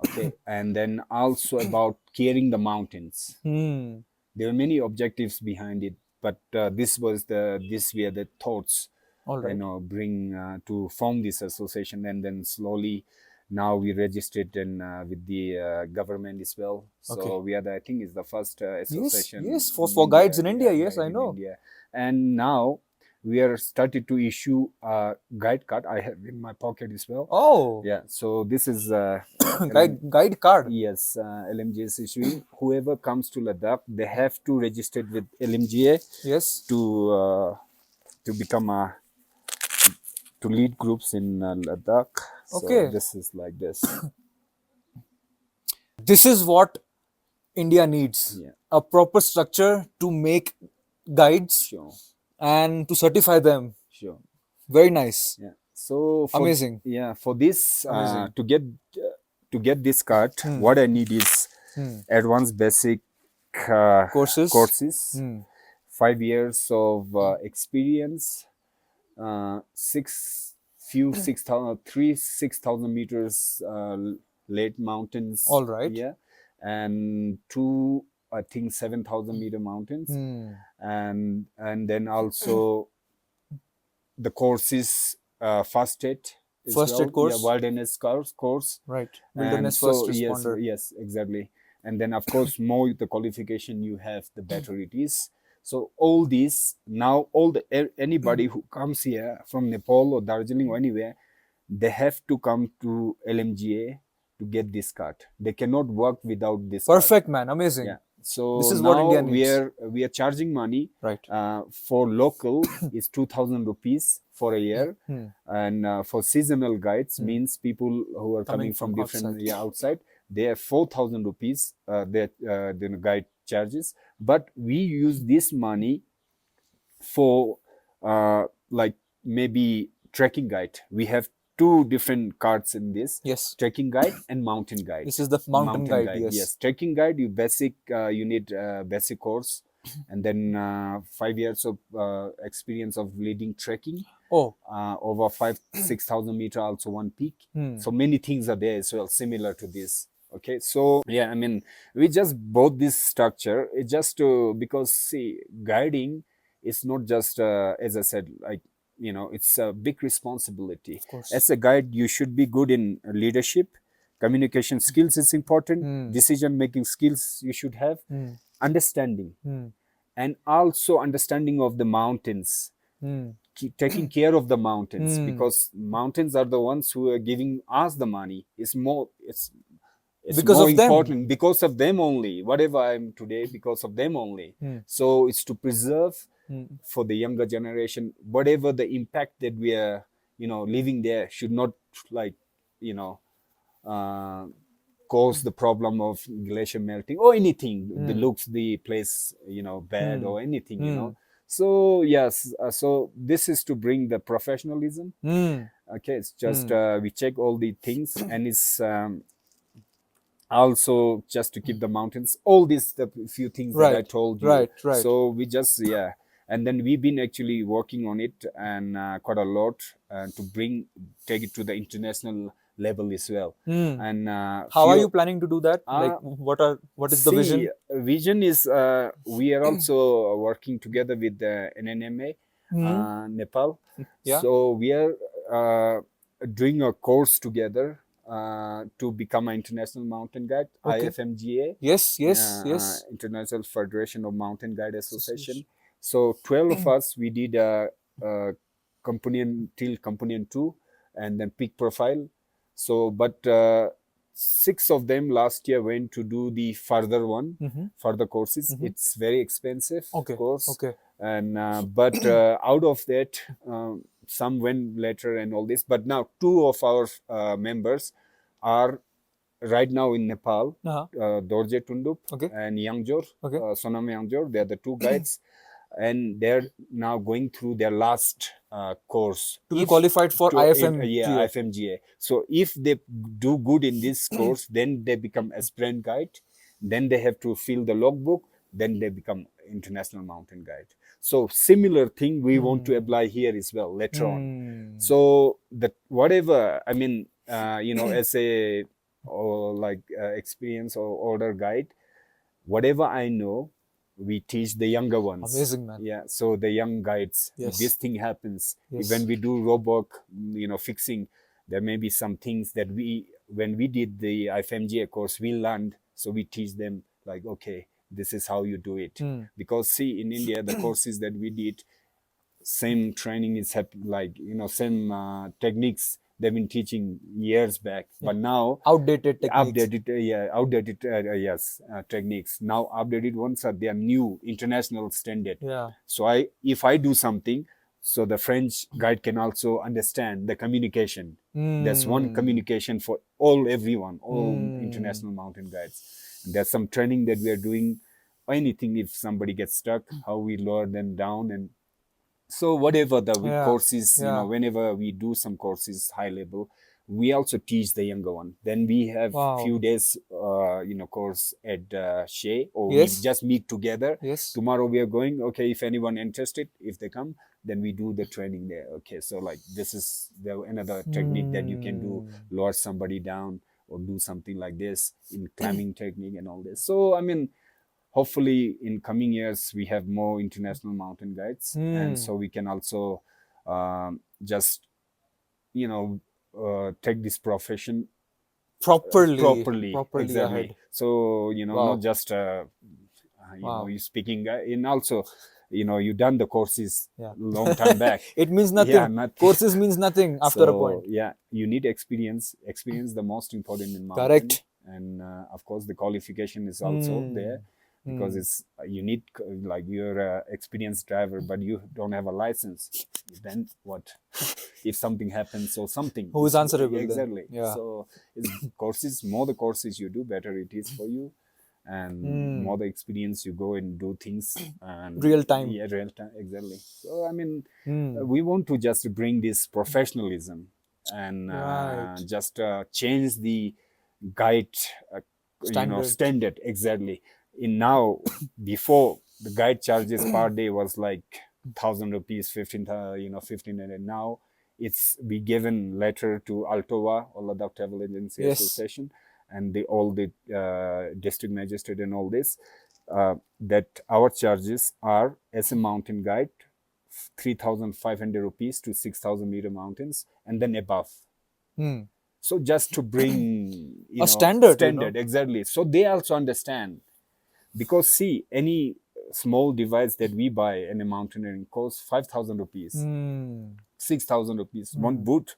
Okay, and then also about caring the mountains. There were many objectives behind it, but these were the thoughts, All right. bring to form this association. And then slowly now we registered with the government as well. So Okay. we are I think is the first association Yes, for guides in India. Yes, guide I in know. India. And now we are started to issue a guide card. I have in my pocket as well. Oh, Yeah, so this is guide card. yes, LMGA is issuing. Whoever comes to Ladakh, they have to register with LMGA Yes. to become to lead groups in Ladakh. So Okay. this is like this. This is what India needs. Yeah. A proper structure to make guides Sure, and to certify them. sure. Very nice. Yeah. So for Amazing. for this Amazing. to get this card, what I need is advanced basic Courses. 5 years of experience, 6,000 meters late mountains. All right. Yeah, and two, I think 7,000-meter mountains, and then also the courses first aid. As First well. aid course? Yeah, wilderness course. Right. And Wilderness so first responder. yes, exactly. And then of course more the qualification you have, the better it is. So all these now, anybody who comes here from Nepal or Darjeeling or anywhere, they have to come to LMGA to get this card. They cannot work without this card. Perfect, man. Amazing. Yeah. So This is now what India needs. we are charging money. Right. For local is 2,000 rupees for a year, and for seasonal guides means people who are coming from different outside, they have 4,000 rupees. The guide charges, but we use this money for like maybe trekking guide. We have two different cards in this. Yes. Trekking guide and mountain guide. This is the mountain guide. Yes. Trekking guide, you need basic course, and then 5 years of experience of leading trekking. Oh. Over 6,000 meter, also one peak. So many things are there as well, similar to this. Okay, so yeah, I mean, we just bought this structure just to, because see, guiding is not just as I said, like, it's a big responsibility. As a guide, you should be good in leadership, communication skills is important, decision making skills you should have, understanding, and also understanding of the mountains, taking care of the mountains, because mountains are the ones who are giving us the money. It's more because more of them. important because of them only. Whatever I'm today, because of them only. So it's to preserve for the younger generation, whatever the impact that we are, living there should not, like, cause the problem of glacier melting or anything, the looks the place, bad or anything, So yes, so this is to bring the professionalism. Okay, it's just we check all the things, and it's also just to keep the mountains, all these the few things that I told you. Right. So we just and then we've been actually working on it, and quite a lot, to take it to the international level as well. And how are you planning to do that? Like, what is the vision? Vision is we are also working together with the NNMA, Nepal. Yeah. So we are doing a course together to become an international mountain guide, IFMGA. Yes. International Federation of Mountain Guide Association. So 12 of us, we did a companion 2, and then peak profile. So, but 6 of them last year went to do the further courses. It's very expensive course. Okay. And but out of that, some went later and all this. But now 2 of our members are right now in Nepal, Dorje Tundup and Yangjor, Sonam Yangjor. They are the 2 guides. and they're now going through their last course To be qualified for IFMGA. IFMGA. So if they do good in this course, then they become aspirant guide, then they have to fill the logbook, then they become international mountain guide. So similar thing we want to apply here as well later on. So that whatever, I mean, as a experience or older guide, whatever I know, we teach the younger ones. Amazing, man. Yeah. So the young guides, Yes. this thing happens. Yes. When we do roboc, fixing, there may be some things that when we did the IFMGA course, we learned. So we teach them like, okay, this is how you do it. Because see, in India, the courses that we did, same training is same techniques they've been teaching years back, but now outdated techniques. Techniques. Now updated ones are their new international standard. Yeah. So if I do something, so the French guide can also understand the communication. There's one communication for everyone, all international mountain guides. And there's some training that we are doing. Anything if somebody gets stuck, how we lower them down. And so whatever the courses, whenever we do some courses high level, we also teach the younger one. Then we have few days, course at Shea, or we just meet together. Yes. Tomorrow we are going. Okay, if anyone interested, if they come, then we do the training there. Okay, so like this is another technique that you can do, lower somebody down or do something like this in climbing technique and all this. So I mean, hopefully in coming years we have more international mountain guides, and so we can also just take this profession properly exactly ahead. So not just you speaking and also you done the courses long time back. It means nothing. Courses means nothing after a point. Yeah, you need experience the most important in mountain. Correct. And of course the qualification is also there, because it's you need, like, you're an experienced driver but you don't have a license, then what? If something happens or something, who is answerable? Exactly. Yeah. So more the courses you do, better it is for you, and more the experience you go and do things and real time. Yeah, real time, exactly. So I mean, we want to just bring this professionalism and just change the guide standard. Exactly. In now, before the guide charges per day was like 1,000 rupees, 1,500. Now it's be given letter to Altoa or Ladakh Travel Agency Association and all the district magistrate and all this, that our charges are, as a mountain guide, 3,500 rupees to 6,000 meter mountains and then above. So just to bring a standard, exactly. So they also understand, because see, any small device that we buy in a mountaineering costs 5,000 rupees, 6,000 rupees, one boot.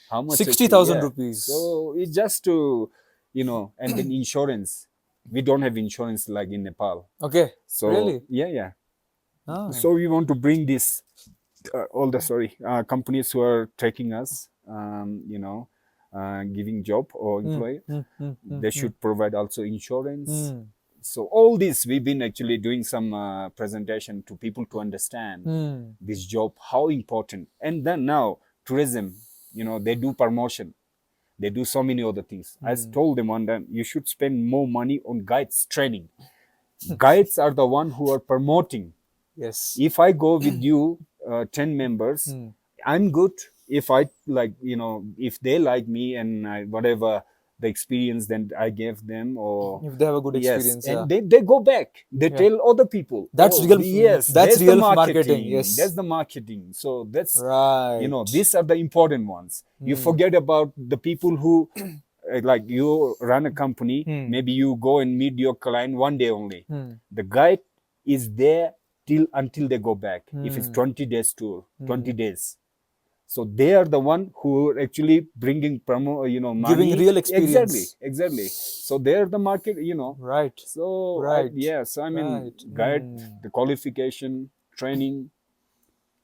How much? 60,000 rupees. So it's just to, and then insurance. We don't have insurance like in Nepal. Okay. So really? Yeah. So we want to bring this, all the companies who are taking us, giving job or employee, they should provide also insurance. So all this, we've been actually doing some presentation to people to understand this job, how important. And then now tourism, they do promotion, they do so many other things. I told them one day, you should spend more money on guides training. Guides are the one who are promoting. Yes. If I go with you 10 members, I'm good. If I if they like me and whatever the experience then I gave them, or if they have a good experience, and they go back, they tell other people. That's real. Yes, that's real the marketing. Yes, that's the marketing. So that's right. These are the important ones. You forget about the people who like you run a company. Maybe you go and meet your client one day only. The guide is there until they go back. If it's 20 days tour, 20 days. So they are the one who are actually bringing money. Giving real experience. Exactly. So they are the market, Right. So right. So I mean, guide, the qualification, training,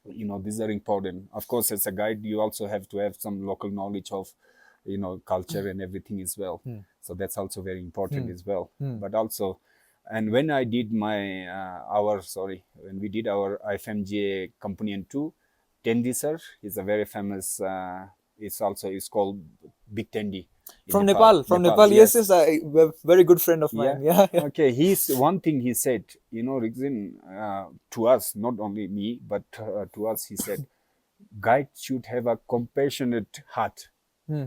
these are important. Of course, as a guide, you also have to have some local knowledge of, culture and everything as well. So that's also very important as well. But also, And when I did my when we did our IFMGA Companion 2, Tendi sir is a very famous. It's called Big Tendi in From Nepal. Nepal. From Nepal. Yes, yes. Yes. Very good friend of Yeah. mine. Yeah, yeah. Okay. He's one thing he said. Rigzin, to us, not only me, but to us, he said, guide should have a compassionate heart Hmm.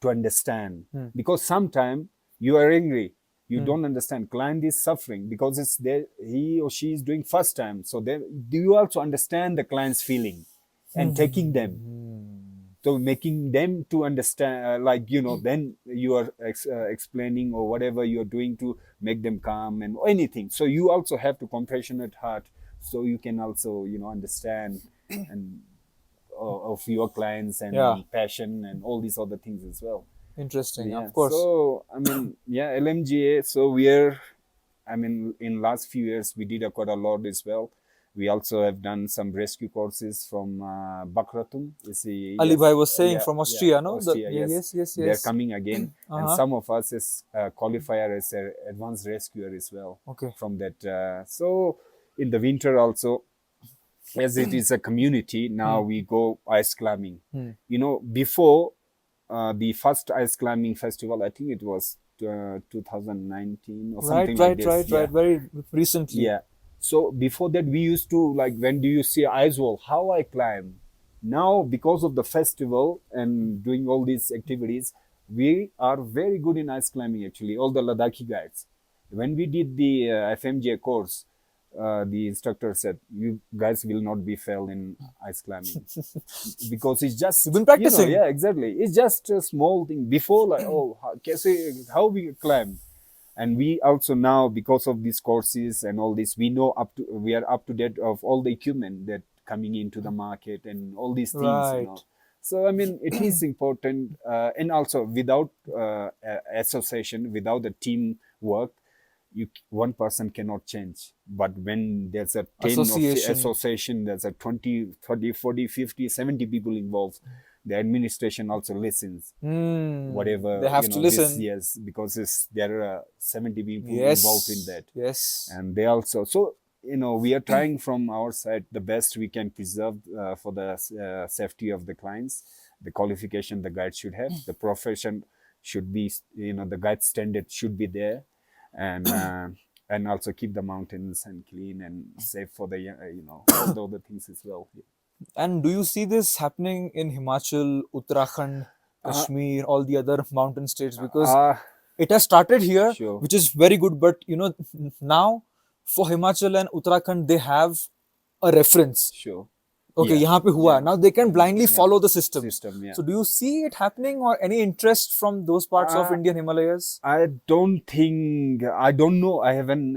to understand, because sometimes you are angry, you don't understand, client is suffering because it's there, he or she is doing first time, so then do you also understand the client's feeling and taking them, so making them to understand, then you are explaining or whatever you're doing to make them calm and anything, so you also have to compassionate heart, so you can also understand and of your clients Yeah. and passion and all these other things as well. Interesting. Yeah. Of course. So I mean, yeah, LMGA. So we're, I mean, in last few years we did quite a lot as well. We also have done some rescue courses from Bakratum. You see, Ali yes, Bhai was saying yeah, from yeah, Austria, no? Austria. Yeah, Yes, yes, yes, they're yes. coming again, and Uh-huh. some of us is qualifier as a advanced rescuer as well. Okay. From that, so in the winter also, as it is a community now, we go ice climbing. Before the first ice climbing festival, I think it was 2019 or Right, something like right, this. right, Yeah, right. Very recently. yeah. So before that, we used to, like, when do you see ice wall? How I climb? Now, because of the festival and doing all these activities, we are very good in ice climbing. Actually, all the Ladakhi guides. When we did the FMJ course, the instructor said, "You guys will not be fail in ice climbing because it's You've been just, practicing. yeah, exactly. It's just a small thing. Before, like, oh, how we climb." And we also now, because of these courses and all this, we are up to date of all the equipment that coming into the market and all these things. Right. So I mean, it is important, and also without association, without the team work, one person cannot change. But when there's a 10 of Association. association, there's a 20, 30, 40, 50, 70 people involved, the administration also listens They whatever, have to this, listen. yes, because there are 70 people involved in Yes. that, Yes. and they also, so we are trying from our side the best we can preserve for the safety of the clients, the qualification the guide should have, the profession should be, the guide standard should be there, and and also keep the mountains and clean and safe for the all the other things as well. And do you see this happening in Himachal, Uttarakhand, uh, Kashmir, all the other mountain states? Because uh it has started here, sure. which is very good. But now for Himachal and Uttarakhand, they have a reference. Sure. Okay, Yeah. यहाँ पे हुआ. Yeah. Now they can blindly Yeah. follow the systems. System. Yeah. So do you see it happening or any interest from those parts of Uh, Indian Himalayas? I don't think, I don't know. I haven't,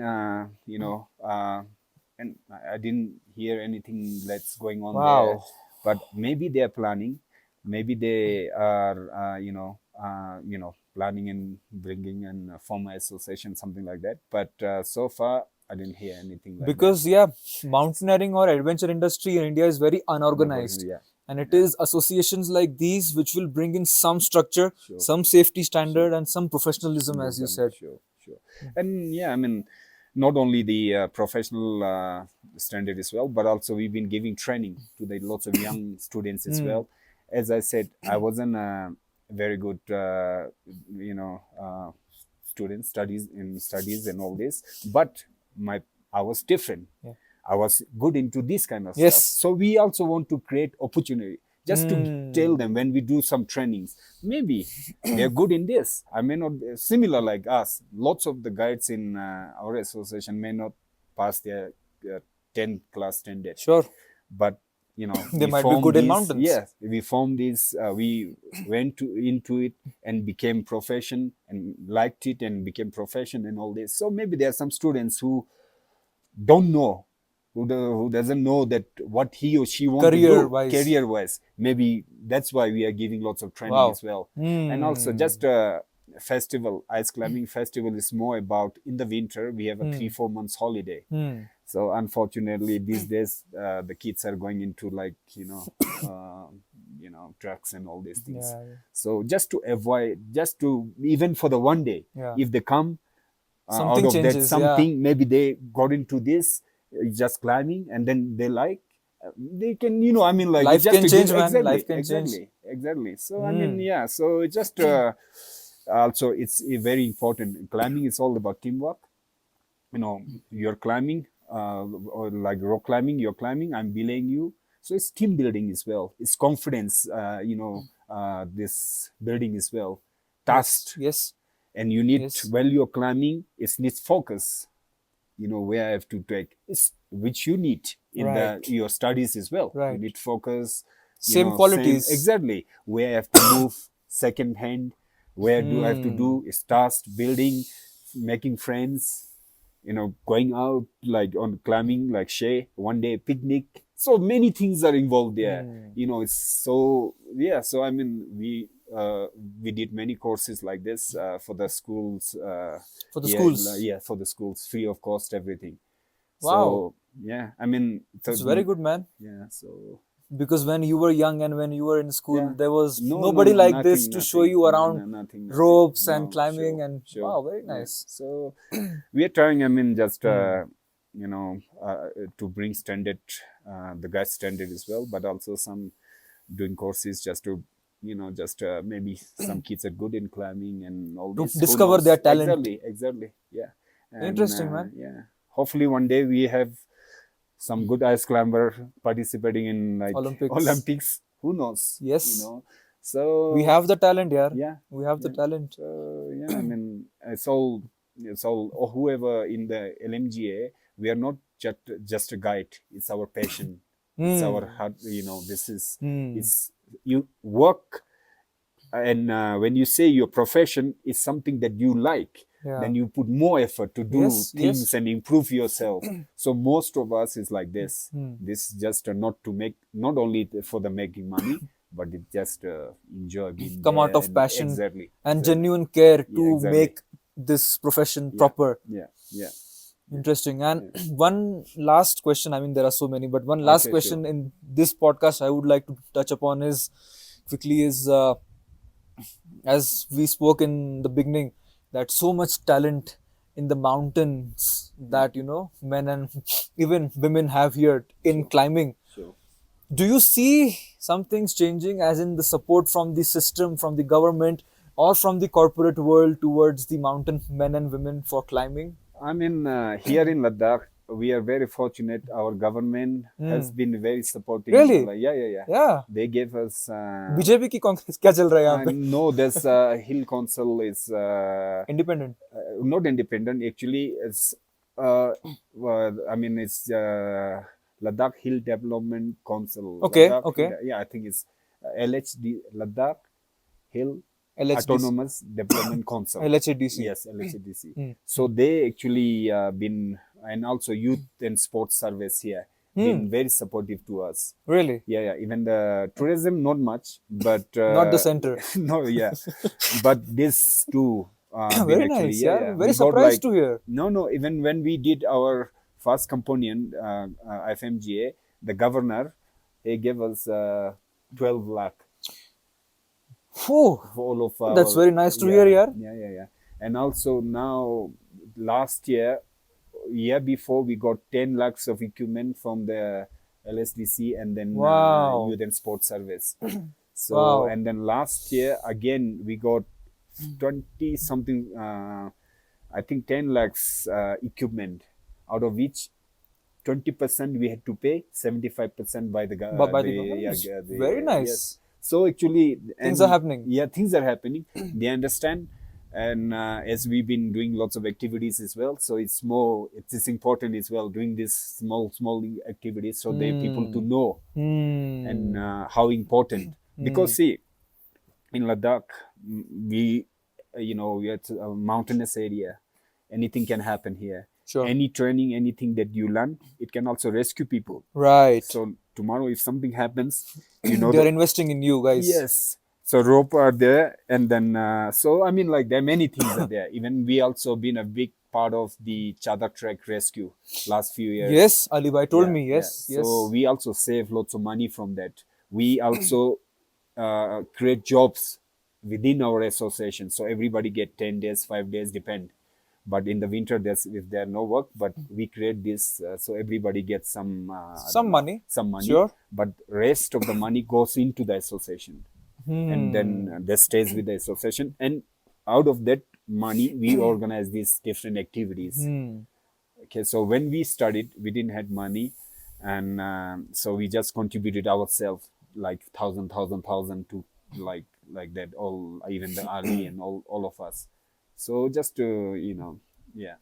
and I didn't hear anything that's going on there. Wow. But maybe they are planning. Maybe they are, planning and bringing and form an association, something like that. But so far, I didn't hear anything like that. Because yeah, mountaineering or adventure industry in India is very unorganized, Unfortunately, yeah. and it Yeah. is associations like these which will bring in some structure, Sure. some safety Sure. standard, and some professionalism, as you Wisdom, said. sure, sure. And yeah, I mean, not only the professional standard as well, but also we've been giving training to the lots of young students as well. As I said, I wasn't a very good, student, studies and all this, but I was different. Yeah. I was good into this kind of stuff. Yes. So we also want to create opportunity, just to tell them when we do some trainings, maybe they're good in this. I may not be similar like us. Lots of the guides in our association may not pass their 10 class standard, Sure. but They we might be formed good in these. mountains. Yes, we formed this. We went into it and became profession and liked it and became profession and all this. So maybe there are some students who don't know, who doesn't know that what he or she want to Career do wise. career wise. Maybe that's why we are giving lots of training Wow. as well. And also just a festival, ice climbing festival is more about, in the winter we have a 3-4 months holiday. So unfortunately these days the kids are going into, like, trucks and all these things. Yeah. So just to avoid, just to, even for the one day, Yeah. if they come, out Something of that changes. Yeah. something, maybe they got into this just climbing, and then they like, they can, I mean, like, it's Life just can a good, change, man. exactly, Life can change. exactly. So I mean, Hmm. yeah, so it's just also it's very important. Climbing is all about teamwork. You're climbing, or like rock climbing, you're climbing, I'm belaying you. So it's team building as well. It's confidence, this building as well. Yes. Trust. Yes. And you need, Yes. while you're climbing, it needs focus, where I have to take, is which you need in the Right. your studies as well. You Right. need focus, Same same, qualities. exactly, where I have to move second hand, where do I have to Hmm. do is task building, making friends, going out like on climbing, like Shay, one day picnic. So many things are involved there. Hmm. It's so, yeah. So I mean, we did many courses like this for the schools For the here. schools. Yeah, for the schools, free of cost, everything. Wow. So yeah, I mean, so It's very good, man. yeah, so Because when you were young and when you were in school, yeah. there was No, no, nobody no, like this nothing, to show nothing, you no, around no, nothing, nothing. ropes and No, climbing. sure, And sure. wow, very Yeah. nice. So we are trying. I mean, just Hmm. to bring standard, the guys standard as well, but also some doing courses just to, just maybe some kids are good in climbing and all To this. Who discover their knows? talent. Exactly, exactly. Yeah, and Interesting, man. yeah. Hopefully, one day we have some good ice climber participating in like Olympics. Olympics. Who knows? Yes. We So have the talent, yeah. yeah, We have the yeah. talent. So yeah, I mean, it's all or whoever in the LMGA. We are not just a guide. It's our passion. It's our Hmm. heart. This is, Hmm. it's you work, and when you say your profession is something that you like, Yeah. then you put more effort to do Yes. things Yes. and improve yourself. So most of us is like this. Hmm. This is just not to make, not only for the making money, but it just enjoy being Come out there. of And passion exactly, and exactly, genuine care yeah, to exactly, make this profession yeah, proper. yeah, yeah, yeah, Interesting. And yeah. one last question. I mean, there are so many, but one last Okay, sure. question in this podcast I would like to touch upon is quickly is as we spoke in the beginning, that so much talent in the mountains Hmm. that men and even women have here in Sure, climbing. sure. Do you see some things changing, as in the support from the system, from the government, or from the corporate world towards the mountain men and women for climbing? I mean, here in Ladakh, we are very fortunate. Our government has Hmm. been very supporting. Really? Like, yeah, yeah, yeah. Yeah. They gave us. BJP की कांग्रेस क्या चल रहा है यहाँ पे? No, this Hill Council is Independent. not independent. Actually, it's I mean, it's Ladakh Hill Development Council. Okay. Ladakh, Okay. yeah, I think it's LHD, Ladakh Hill LHDC. Autonomous Development Council. LHDC. Yes, LHDC. Hmm. So they actually been, and also youth and sports service here, Hmm. been very supportive to us. Really? Yeah, yeah. Even the tourism, not much, but Not the center. no, yeah. But this too, been Very actually, nice. yeah, Yeah. yeah. Very We got surprised like, to hear. no, no. Even when we did our first component, FMGA, the governor, he gave us 12 lakh Phew. for all of That's our, very nice to hear, yeah, yeah. yeah, yeah, yeah. And also now, last year before, we got 10 lakhs of equipment from the LSDC, and then Wow. Youth and Sports Service. So, Wow. and then last year again we got 20 something, I think 10 lakhs equipment, out of which 20% we had to pay, 75% by the But by the the, government, yeah, it's very yes. nice. So actually, Things are and happening. yeah, things are happening. They understand, and as we've been doing lots of activities as well, so it's important as well, doing these small activities, so they people to Hmm. know, and Hmm. how important. Hmm. Because see, in Ladakh, we, it's a mountainous area. Anything can happen here. Sure. Any training, anything that you learn, it can also rescue people. Right. So tomorrow, if something happens, you know They're that, investing in you guys. yes. So rope are there, and then so I mean, like, there are many things are there. Even we also been a big part of the Chadar Trek rescue last few years. Yes, Ali Bhai told Yeah, me. yeah. Yes, So yes. we also save lots of money from that. We also create jobs within our association. So everybody get 10 days, 5 days, depend. But in the winter, if there no work, but we create this so everybody gets some I don't Some know, money. some money, Sure. but rest of the money goes into the association, and then Hmm. that stays with the association, and out of that money we organize these different activities. Hmm. Okay, so when we studied, we didn't have money, and so we just contributed ourselves like thousand to like that, all, even the Ali and all of us. So just to yeah,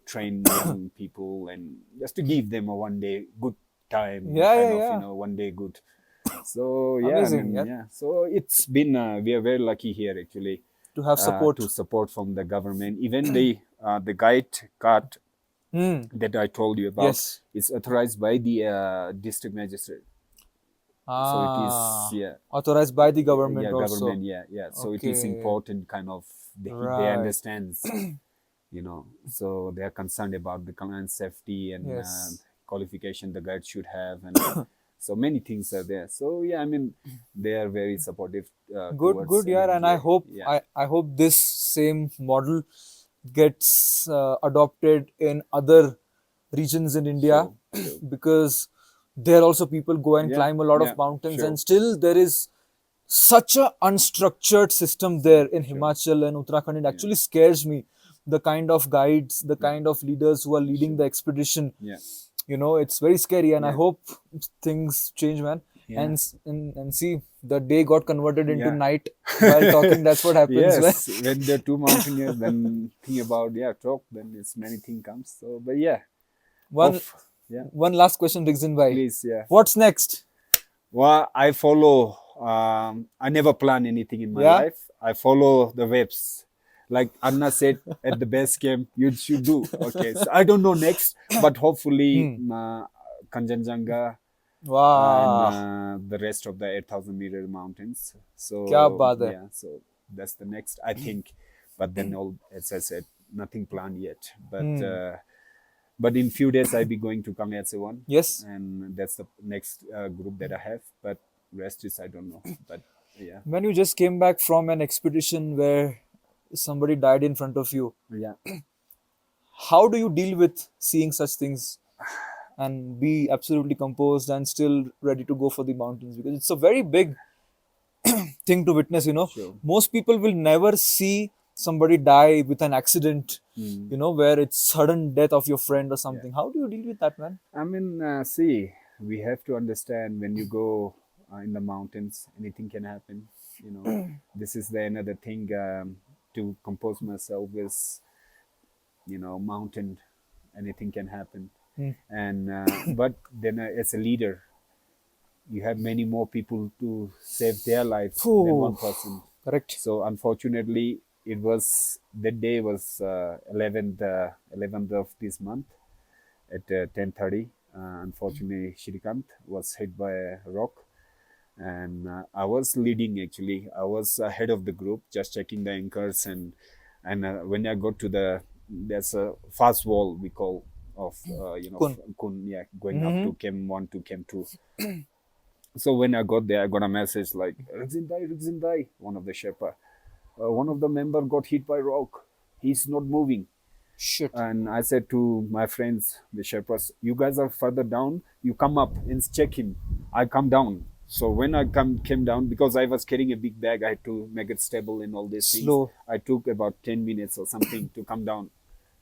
train young people and just to give them a one day good time, Yeah, kind yeah, of yeah. one day good. So yeah, I Amazing. mean, Yeah. yeah. So it's been we are very lucky here actually, To have to support. support from the government. Even the guide card Hmm. that I told you about Yes. is authorized by the district magistrate. So it is, Ah. yeah, Authorized by the yeah, government also. government, yeah, yeah. So it is Okay. important, kind of, they Right. understands, so they are concerned about the client safety and Yes. qualification the guide should have, and so many things are there. So yeah, I mean, they are very supportive Good, towards good, yeah. And I NMGA. hope Yeah, I hope this same model gets adopted in other regions in India, sure, sure. because there also people go and Yeah, climb a lot yeah, of mountains, sure. and still there is such a unstructured system Sure, there in sure. Himachal and Uttarakhand. It Yeah, actually scares me. The kind of guides, the yeah, kind of leaders who are leading sure. the expedition, Yeah, it's very scary. And I yeah, hope things change, man. yeah, And see, the day got converted into yeah. night while talking. That's what happens when. Yes, when there are two mountaineers, then think about, yeah, talk, then it's many things comes. So, but yeah, one hope, yeah, one last question, Rigzin bhai. please, yeah. What's next? Well, I follow. I never plan anything in my Yeah. life. I follow the waves. Like Anna said at the base camp, you should do. Okay, so I don't know next, but hopefully, Hmm. Kanchenjunga and Wow. the rest of the 8,000-meter mountains. क्या So बात है. yeah, so that's the next, I think. But then, all, as I said, nothing planned yet. Hmm. But in few days I'll be going to Kangyatsewon, Yes. and that's the next group that I have. But rest is, I don't know. But yeah, When you just came back from an expedition where somebody died in front of you, yeah. how do you deal with seeing such things and be absolutely composed and still ready to go for the mountains? Because it's a very big thing to witness. Sure. Most people will never see somebody die with an accident, Mm, where it's sudden death of your friend or yeah. something. How do you deal with that, man? I mean, see, we have to understand, when you go in the mountains, anything can happen. This is the another thing, to compose myself is, mountain, anything can happen. Hmm. And but then, as a leader, you have many more people to save their lives than Phew. one person. Correct. So unfortunately, it was, that day was 11th of this month at 10:30. Unfortunately, Shrikant was hit by a rock, and I was leading actually. I was ahead of the group, just checking the anchors, and when I got to there's a fast wall we call of Kun. Kun, yeah, going up Hmm. to Chem 1 to Chem 2. So when I got there, I got a message like, Rigzin Dai, one of the Sherpa. One of the member got hit by rock. He's not moving. Shit. And I said to my friends, the Sherpas, you guys are further down. You come up and check him. I come down. So when I came down, because I was carrying a big bag, I had to make it stable and all these things. Slow. I took about 10 minutes or something to come down.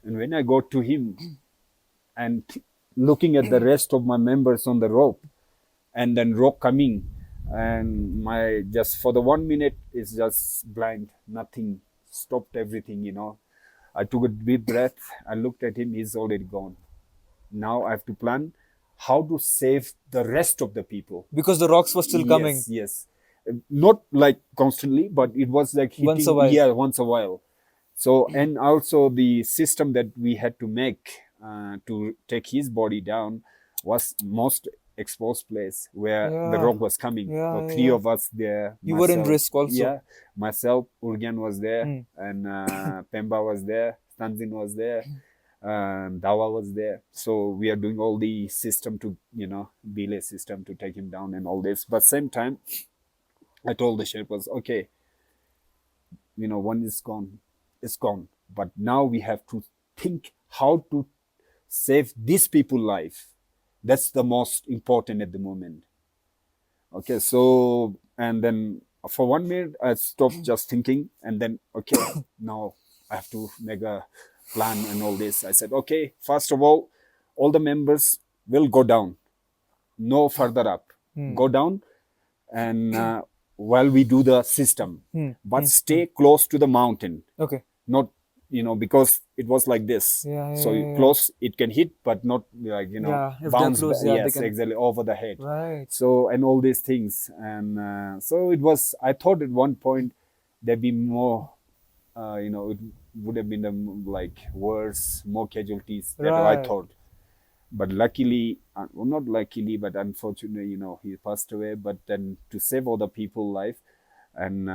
And when I got to him and looking at the rest of my members on the rope, and then rock coming, and my, just for the 1 minute, it's just blind, nothing, stopped everything. I took a deep breath, I looked at him, he's already gone. Now I have to plan how to save the rest of the people. Because the rocks were still coming Yes, yes. Not like constantly, but it was like once a hitting, while. yeah, once a while. So, and also the system that we had to make to take his body down was most exposed place where the Yeah. rock was coming. Yeah, So yeah, three yeah. of us there, You were in myself, risk also. yeah, myself, Urgan was there, Hmm. and Pemba was there, Stanzin was there, Dawa was there. So we are doing all the system to, belay system to take him down and all this. But same time, I told the Sherpas, okay, one is gone, it's gone. but now we have to think how to save these people life. That's the most important at the moment. Okay, so and then for 1 minute I stopped just thinking, and then okay, now I have to make a plan and all this. I said, okay, first of all the members will go down, no further up, go down, and while we do the system, but stay close to the mountain, Okay. not because it was like this, Yeah, so yeah, yeah, yeah. close it can hit, but not like Yeah, if they're bounce close, back. yeah, they Yes, can. exactly, over the head. Right. So and all these things, and so it was, I thought at one point there'd be more, it would have been like worse, more casualties that I Right. thought. But luckily, well, not luckily, but unfortunately, he passed away. But then to save other people's life, and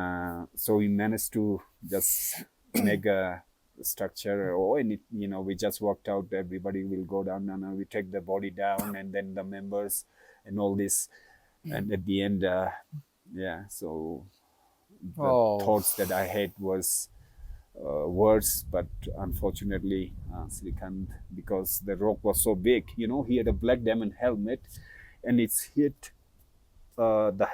so we managed to just make a structure, or any, we just worked out. Everybody will go down, and we take the body down, and then the members, and all this, and at the end, yeah. So the Oh. thoughts that I had was worse, but unfortunately, Srikant, because the rock was so big, he had a black diamond helmet, and it's hit the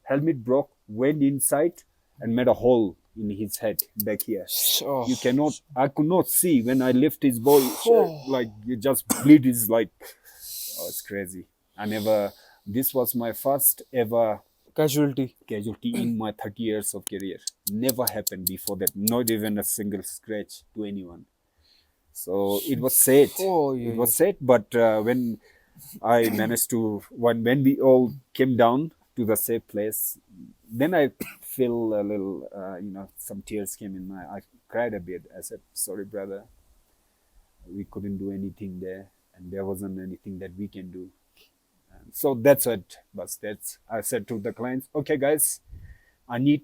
helmet broke, went inside, and made a hole in his head back here. Oh. I could not see when I lift his body, like you just bleed is like, oh, it's crazy. This was my first ever Casualty. casualty in my 30 years of career. Never happened before that, not even a single scratch to anyone. So it was sad. Oh, yeah, It was sad, but when I managed to, when we all came down to the safe place, then I feel a little, some tears came in my, I cried a bit. I said, sorry, brother, we couldn't do anything there, and there wasn't anything that we can do. And so that's it. But I said to the clients, okay, guys, I need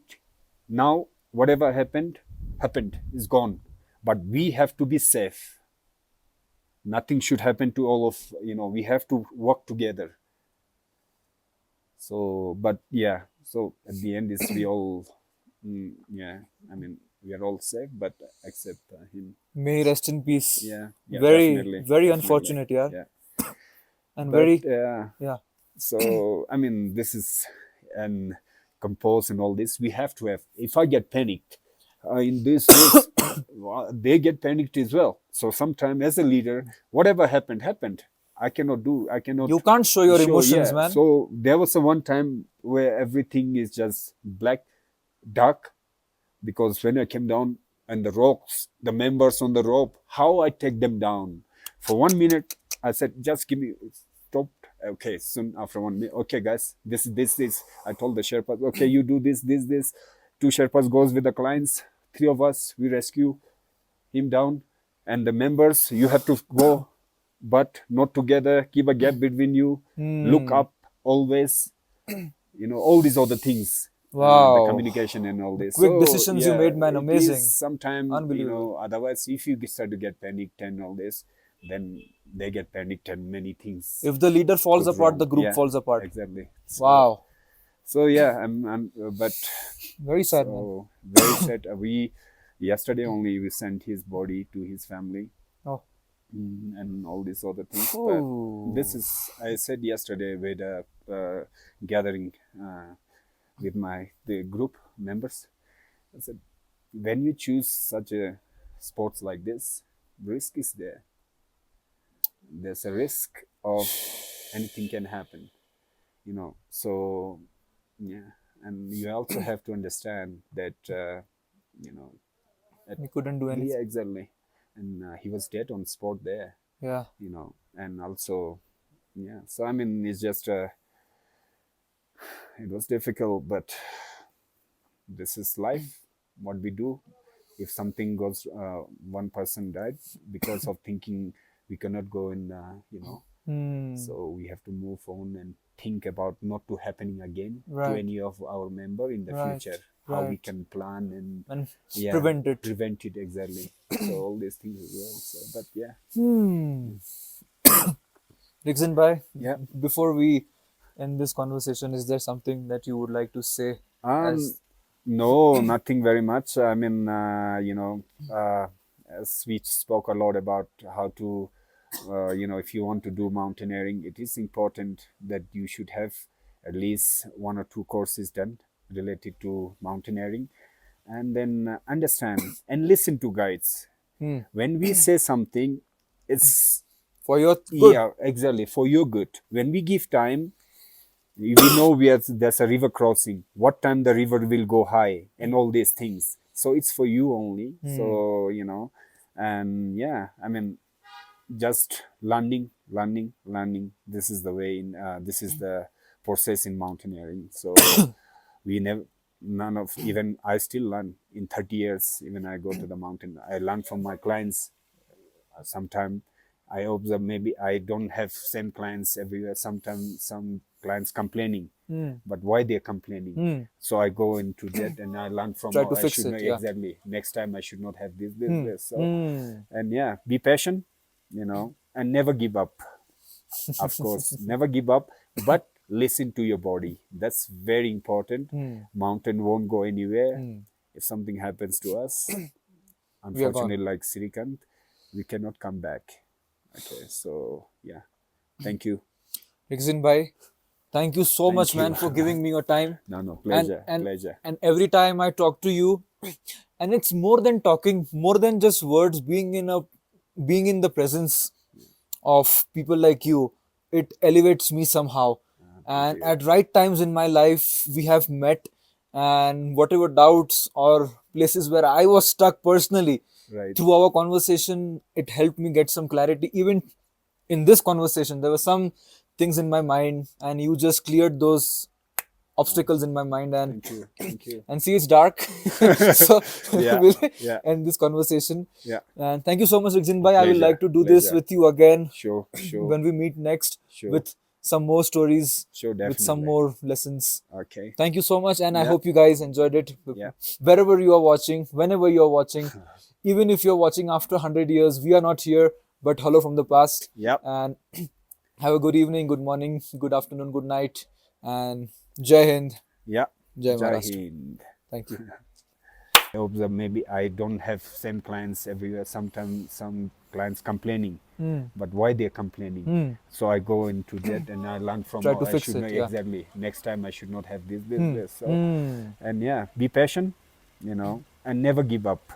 now, whatever happened, is gone. But we have to be safe. Nothing should happen to all of, we have to work together. So, but yeah, so at the end is we all, yeah, I mean, we are all safe, but except him. May he rest in peace. Yeah, very, definitely, very definitely. unfortunate, yeah. Yeah. And But very, yeah. So I mean, this is, and compose and all this. We have to have. If I get panicked in this, they get panicked as well. So sometime as a leader, whatever happened. I cannot do. I cannot. you can't show your emotions, Yeah. man. So there was a one time where everything is just black, dark, because when I came down and the ropes, the members on the rope, how I take them down. For 1 minute, I said, just give me, stop. Okay, soon after 1 minute, okay, guys, this. I told the Sherpas, okay, you do this. 2 Sherpas goes with the clients. 3 of us, we rescue him down. And the members, you have to go, but not together. Keep a gap between you. Look up always. All these other things. The Wow. communication and all this. Quick So, decisions you made, man. it Amazing. is sometime, Unbelievable. otherwise, if you start to get panicked and all this, then they get panicked and many things. If the leader falls go apart, wrong. the group Yeah, falls apart. Exactly. So, Wow. So yeah, but Very sad, man. so very sad. Yesterday only we sent his body to his family. Oh. And all these other things. Ooh. But this is, I said yesterday with a gathering with the group members. I said, when you choose such a sports like this, risk is there. There's a risk of anything can happen, So yeah, and you also have to understand that He couldn't do anything. yeah, exactly, and he was dead on spot there. Yeah. And also, yeah. So I mean, it's just it was difficult, but this is life. What we do, if something goes, one person died because of thinking we cannot go in, so we have to move on and think about not to happening again to any of our member in the future. How we can plan and prevent it. Exactly. So all these things as well. So, but yeah. Rigzin bhai, Yeah. before we end this conversation, is there something that you would like to say as No, nothing very much. I mean, as we spoke a lot about how to, if you want to do mountaineering, it is important that you should have at least one or two courses done related to mountaineering, and then understand and listen to guides. When we say something, it's For your good. yeah, exactly for your good. When we give time, we know there's a river crossing, what time the river will go high, and all these things. So it's for you only. So and yeah, I mean, just learning. This is the way in. This is the process in mountaineering. So we never. None of even I still learn in 30 years. Even I go to the mountain, I learn from my clients. Sometimes I observe maybe I don't have same clients everywhere. Sometimes some clients complaining, but why they're complaining? So I go into that and I learn from. Try to I fix should it, know yeah. exactly. Next time I should not have this. So and yeah, be patient, and never give up. Of course, never give up, but listen to your body. That's very important. Mountain won't go anywhere. If something happens to us, We are gone. unfortunately, like Sirikant, we cannot come back. Okay, so yeah, thank you. Rigzin bhai, thank you so Thank much, you. man, for giving me your time. No, and pleasure, and pleasure. and every time I talk to you, and it's more than talking, more than just words, being in the presence of people like you, it elevates me somehow. Thank And you. at right times in my life we have met, and whatever doubts or places where I was stuck personally, Right. through our conversation it helped me get some clarity. Even in this conversation there were some things in my mind, and you just cleared those obstacles in my mind. And Thank you. Thank you. and see, it's dark. So Yeah, we'll yeah, end this conversation. yeah. And thank you so much, Rigzin bhai. I would Pleasure, like to do this pleasure. with you again Sure, sure, when we meet next, sure. with some more stories, Sure, with some definitely. more lessons. Okay. Thank you so much, and I Yeah. hope you guys enjoyed it. Yeah. Wherever you are watching, whenever you are watching, even if you're watching after 100 years, we are not here, but hello from the past. Yep. And have a good evening, good morning, good afternoon, good night, and Jai Hind, Yeah. Jai Jai Maharashtra. Hind. Thank you. I observe maybe I don't have same clients everywhere. Sometimes some clients complaining, but why they're complaining? So I go into that and I learn from. Try to I fix should know it, yeah. exactly. Next time I should not have this. So and yeah, be patient, and never give up.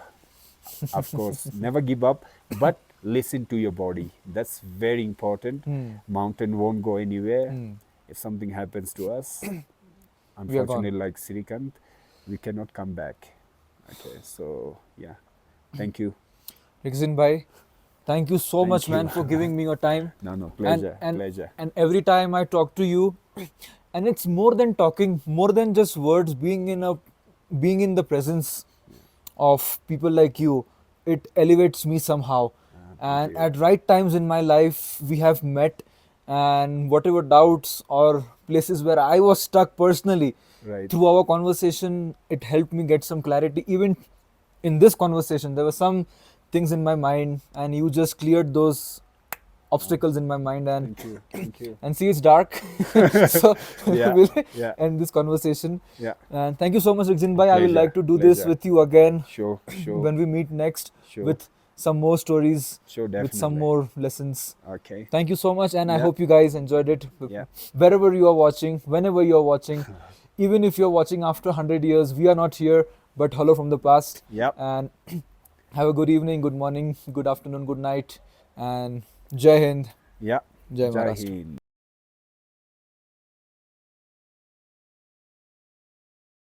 Of course, never give up, but listen to your body. That's very important. Mountain won't go anywhere. If something happens to us, We are gone. unfortunately, like Sirikant, we cannot come back. Okay, so yeah, thank you. Rigzin bhai, thank you so Thank much, you. man, for giving me your time. No, pleasure, and pleasure. and every time I talk to you, and it's more than talking, more than just words, being in the presence of people like you, it elevates me somehow. And you. at right times in my life we have met, and whatever doubts or places where I was stuck personally, Right. through our conversation it helped me get some clarity. Even in this conversation there were some things in my mind, and you just cleared those obstacles in my mind. And Thank you. Thank you. and see, it's dark. So Yeah, we'll yeah. end this conversation. Yeah. And thank you so much, Rigzin bhai. I would Pleasure, like to do this pleasure. with you again Sure, sure. when we meet next, Sure. with some more stories, Sure, with some definitely. more lessons. Okay. Thank you so much, and I Yeah. hope you guys enjoyed it. Yeah. Wherever you are watching, whenever you are watching, even if you're watching after 100 years, we are not here, but hello from the past. Yep. And have a good evening, good morning, good afternoon, good night, and Jai Hind, Yeah. Jai Jai Maharashtra. Hind.